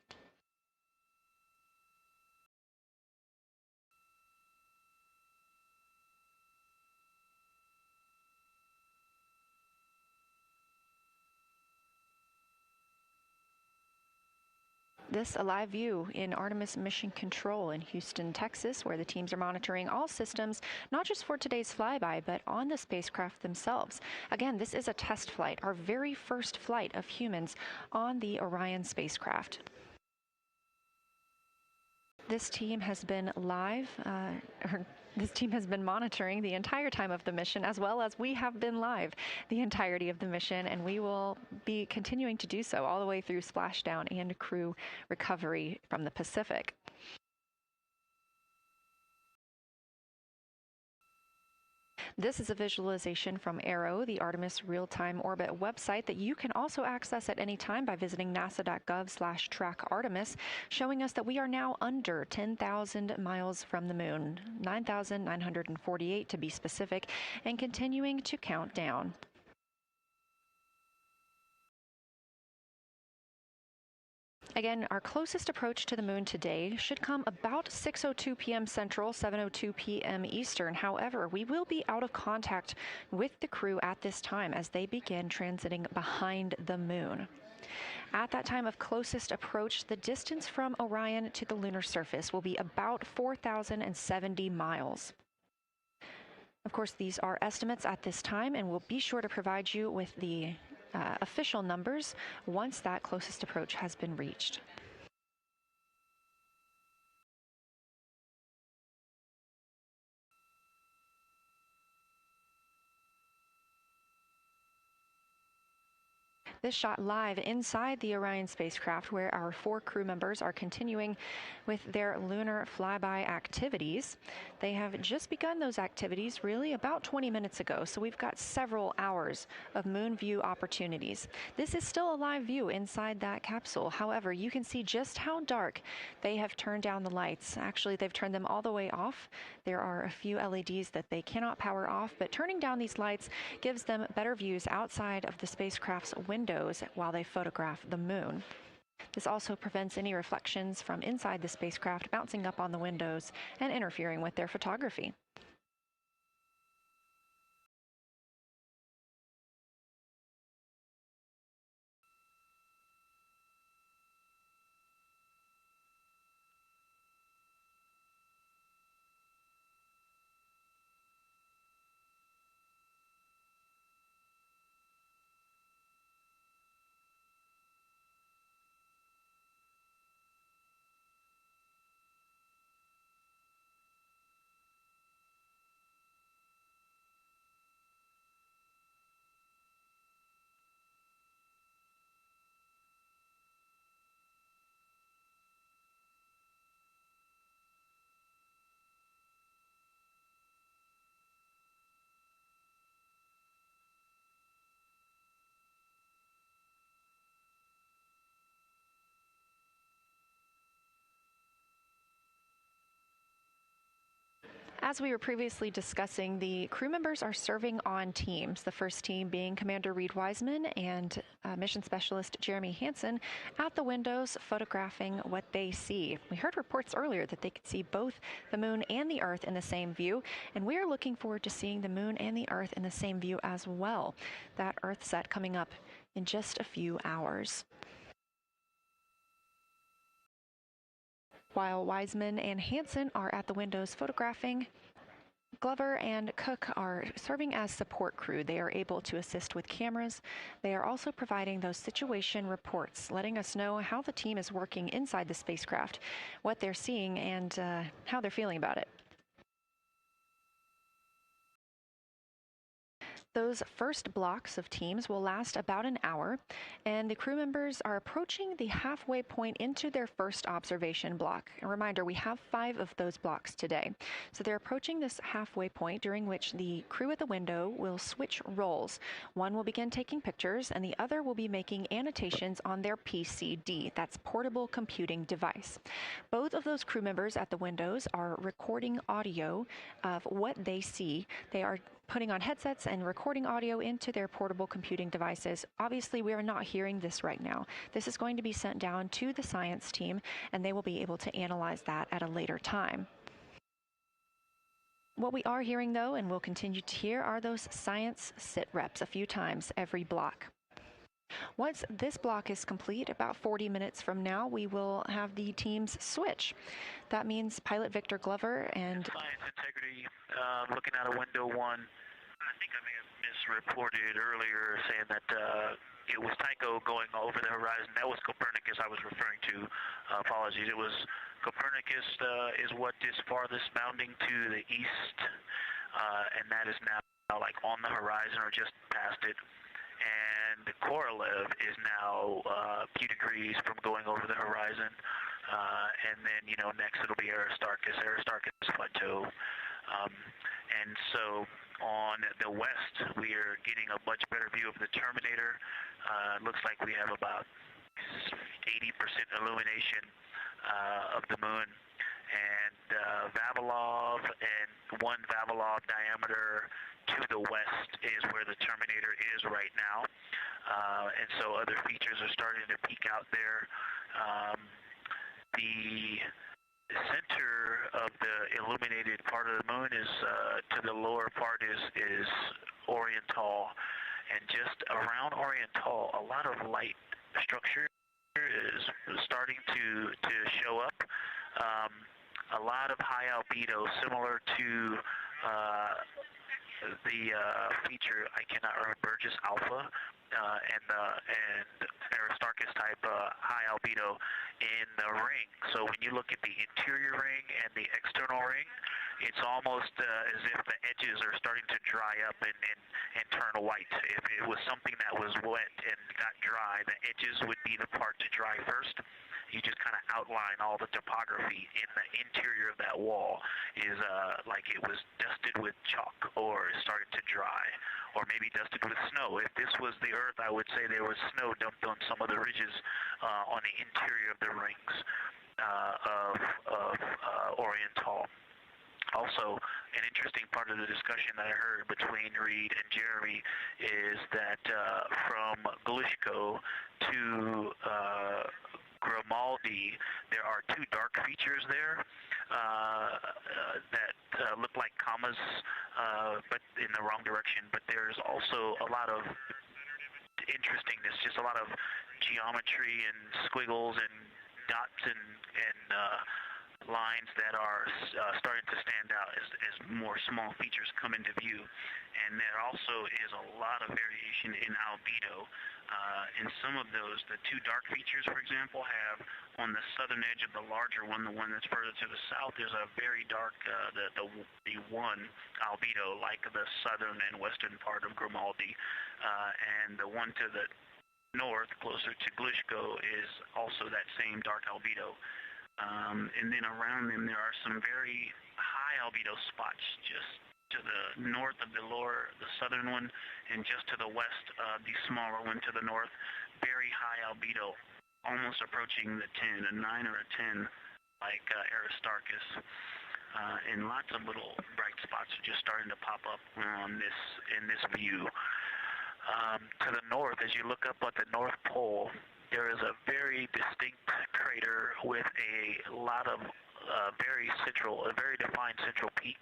This a live view in Artemis Mission Control in Houston, Texas, where the teams are monitoring all systems, not just for today's flyby, but on the spacecraft themselves. Again, this is a test flight, our very first flight of humans on the Orion spacecraft. This team has been monitoring the entire time of the mission, as well as we have been live the entirety of the mission, and we will be continuing to do so all the way through splashdown and crew recovery from the Pacific. This is a visualization from ARROW, the Artemis Real-Time Orbit website that you can also access at any time by visiting nasa.gov/trackartemis, showing us that we are now under 10,000 miles from the moon, 9,948 to be specific, and continuing to count down. Again, our closest approach to the moon today should come about 6:02 p.m. Central, 7:02 p.m. Eastern. However, we will be out of contact with the crew at this time as they begin transiting behind the moon. At that time of closest approach, the distance from Orion to the lunar surface will be about 4,070 miles. Of course, these are estimates at this time, and we'll be sure to provide you with the official numbers once that closest approach has been reached. This shot live inside the Orion spacecraft, where our 4 crew members are continuing with their lunar flyby activities. They have just begun those activities really about 20 minutes ago, so we've got several hours of moon view opportunities. This is still a live view inside that capsule. However, you can see just how dark they have turned down the lights. Actually, they've turned them all the way off. There are a few LEDs that they cannot power off, but turning down these lights gives them better views outside of the spacecraft's windows while they photograph the moon. This also prevents any reflections from inside the spacecraft bouncing up on the windows and interfering with their photography. As we were previously discussing, the crew members are serving on teams, the first team being Commander Reed Wiseman and Mission Specialist Jeremy Hansen at the windows photographing what they see. We heard reports earlier that they could see both the moon and the Earth in the same view, and we are looking forward to seeing the moon and the Earth in the same view as well. That Earth set coming up in just a few hours. While Wiseman and Hansen are at the windows photographing, Glover and Cook are serving as support crew. They are able to assist with cameras. They are also providing those situation reports, letting us know how the team is working inside the spacecraft, what they're seeing, and how they're feeling about it. Those first blocks of teams will last about an hour, and the crew members are approaching the halfway point into their first observation block. A reminder, we have 5 of those blocks today. So they're approaching this halfway point during which the crew at the window will switch roles. One will begin taking pictures, and the other will be making annotations on their PCD, that's portable computing device. Both of those crew members at the windows are recording audio of what they see. They are putting on headsets and recording audio into their portable computing devices. Obviously, we are not hearing this right now. This is going to be sent down to the science team, and they will be able to analyze that at a later time. What we are hearing, though, and will continue to hear, are those science sit reps a few times every block. Once this block is complete, about 40 minutes from now, we will have the teams switch. That means pilot Victor Glover and Science integrity, looking out of window 1. I think I may have misreported earlier saying that it was Tycho going over the horizon. That was Copernicus I was referring to. Apologies. It was Copernicus is what is farthest bounding to the east, and that is now like on the horizon or just past it. And Korolev is now a few degrees from going over the horizon. And then, next it'll be Aristarchus Plateau. And so on the west, we are getting a much better view of the Terminator. It looks like we have about 80% illumination of the moon. And Vavilov and 1 Vavilov diameter to the west is where the Terminator is right now. And so other features are starting to peek out there. The center of the illuminated part of the moon is, to the lower part is Oriental. And just around Oriental, a lot of light structure is starting to show up. A lot of high albedo, similar to the feature, I cannot remember, Burgess Alpha and Aristarchus type high albedo in the ring. So when you look at the interior ring and the external ring, it's almost as if the edges are starting to dry up and turn white. If it was something that was wet and got dry, the edges would be the part to dry first. You just kind of outline all the topography in the interior of that wall is like it was dusted with chalk or is starting to dry, or maybe dusted with snow. If this was the Earth, I would say there was snow dumped on some of the ridges on the interior of the rings of Oriental. Also, an interesting part of the discussion that I heard between Reed and Jeremy is that from Glushko to Grimaldi, there are 2 dark features there that look like commas, but in the wrong direction. But there's also a lot of interestingness, just a lot of geometry and squiggles and dots and lines that are starting to stand out as more small features come into view. And there also is a lot of variation in albedo. And some of those, the 2 dark features, for example, have on the southern edge of the larger one, the one that's further to the south, there's a very dark, the 1 albedo, like the southern and western part of Grimaldi. And the one to the north, closer to Glushko, is also that same dark albedo. And then around them, there are some very high albedo spots just to the north of the southern one, and just to the west of the smaller one to the north. Very high albedo, almost approaching the 10, a 9 or a 10, like Aristarchus. and lots of little bright spots are just starting to pop up on in this view. To the north, as you look up at the North Pole, there is a very distinct crater with a lot of a very defined central peak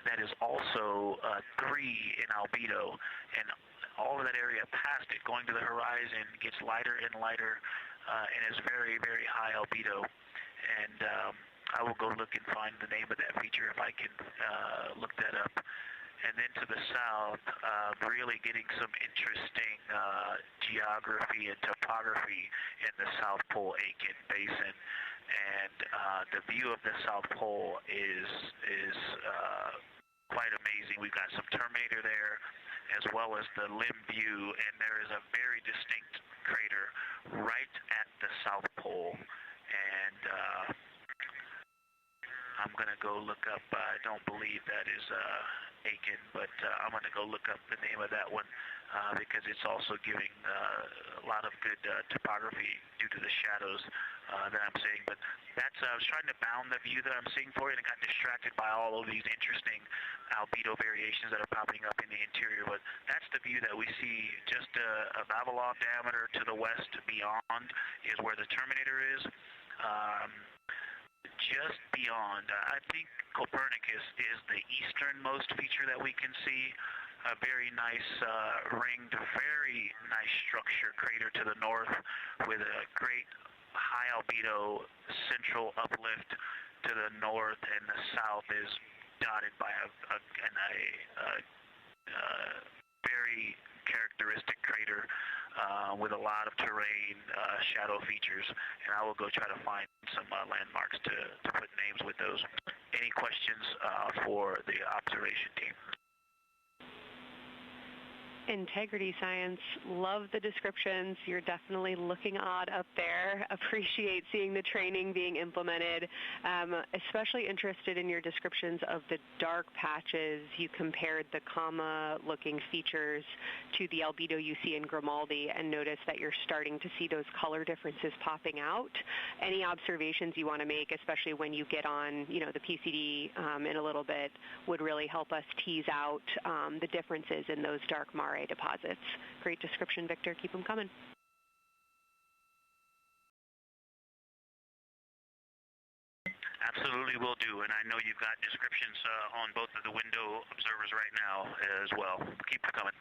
that is also 3 in albedo, and all of that area past it, going to the horizon, gets lighter and lighter, and is very, very high albedo. And I will go look and find the name of that feature if I can look that up. And then to the south, really getting some interesting geography and topography in the South Pole Aitken Basin. And the view of the South Pole is quite amazing. We've got some Terminator there, as well as the limb view, and there is a very distinct crater right at the South Pole. And I'm going to go look up, I don't believe that is Aiken, but I'm going to go look up the name of that one because it's also giving a lot of good topography due to the shadows that I'm seeing. But that's, I was trying to bound the view that I'm seeing for it and got distracted by all of these interesting albedo variations that are popping up in the interior. But that's the view that we see just a Vavilov diameter to the west beyond is where the Terminator is. Just beyond, I think Copernicus is the easternmost feature that we can see. A very nice ringed, very nice structure crater to the north with a great high albedo central uplift to the north, and the south is dotted by a very characteristic crater with a lot of terrain, shadow features, and I will go try to find some landmarks to put names with those. Any questions for the observation team? Integrity Science, love the descriptions. You're definitely looking odd up there. Appreciate seeing the training being implemented. Especially interested in your descriptions of the dark patches. You compared the comma-looking features to the albedo you see in Grimaldi and noticed that you're starting to see those color differences popping out. Any observations you want to make, especially when you get on, the PCD in a little bit, would really help us tease out the differences in those dark Mare deposits. Great description, Victor. Keep them coming. Absolutely will do, and I know you've got descriptions on both of the window observers right now as well. Keep them coming.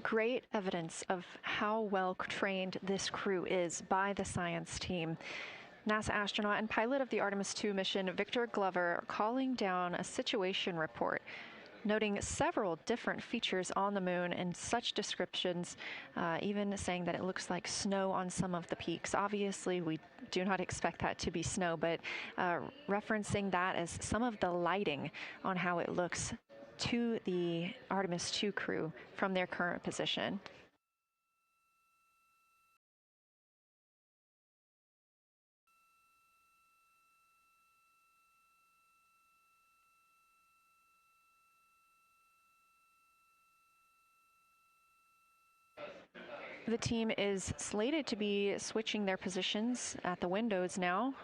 Great evidence of how well trained this crew is by the science team. NASA astronaut and pilot of the Artemis II mission, Victor Glover, calling down a situation report, noting several different features on the moon and such descriptions, even saying that it looks like snow on some of the peaks. Obviously, we do not expect that to be snow, but referencing that as some of the lighting on how it looks to the Artemis II crew from their current position. The team is slated to be switching their positions at the windows now.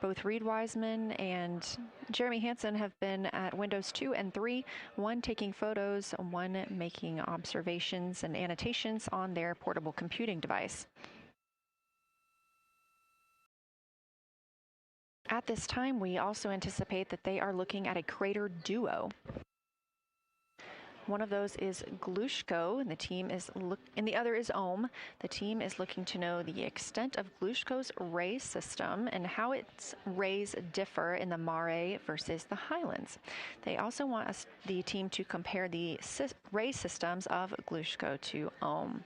Both Reed Wiseman and Jeremy Hansen have been at windows 2 and 3, one taking photos, one making observations and annotations on their portable computing device. At this time, we also anticipate that they are looking at a crater duo. One of those is Glushko, and the other is Ohm. The team is looking to know the extent of Glushko's ray system and how its rays differ in the Mare versus the Highlands. They also want the team to compare the ray systems of Glushko to Ohm.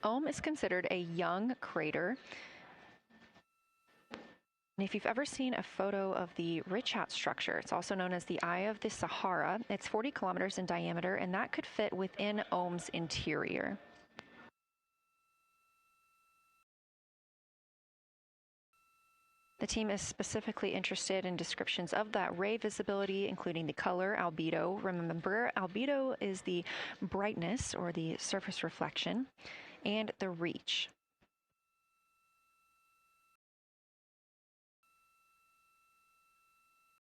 Ohm is considered a young crater. And if you've ever seen a photo of the Richat structure, it's also known as the Eye of the Sahara. It's 40 kilometers in diameter, and that could fit within Ohm's interior. The team is specifically interested in descriptions of that ray visibility, including the color, albedo. Remember, albedo is the brightness or the surface reflection, and the reach.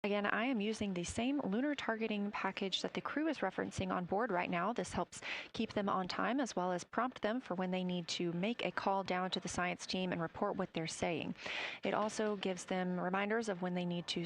Again, I am using the same lunar targeting package that the crew is referencing on board right now. This helps keep them on time as well as prompt them for when they need to make a call down to the science team and report what they're saying. It also gives them reminders of when they need to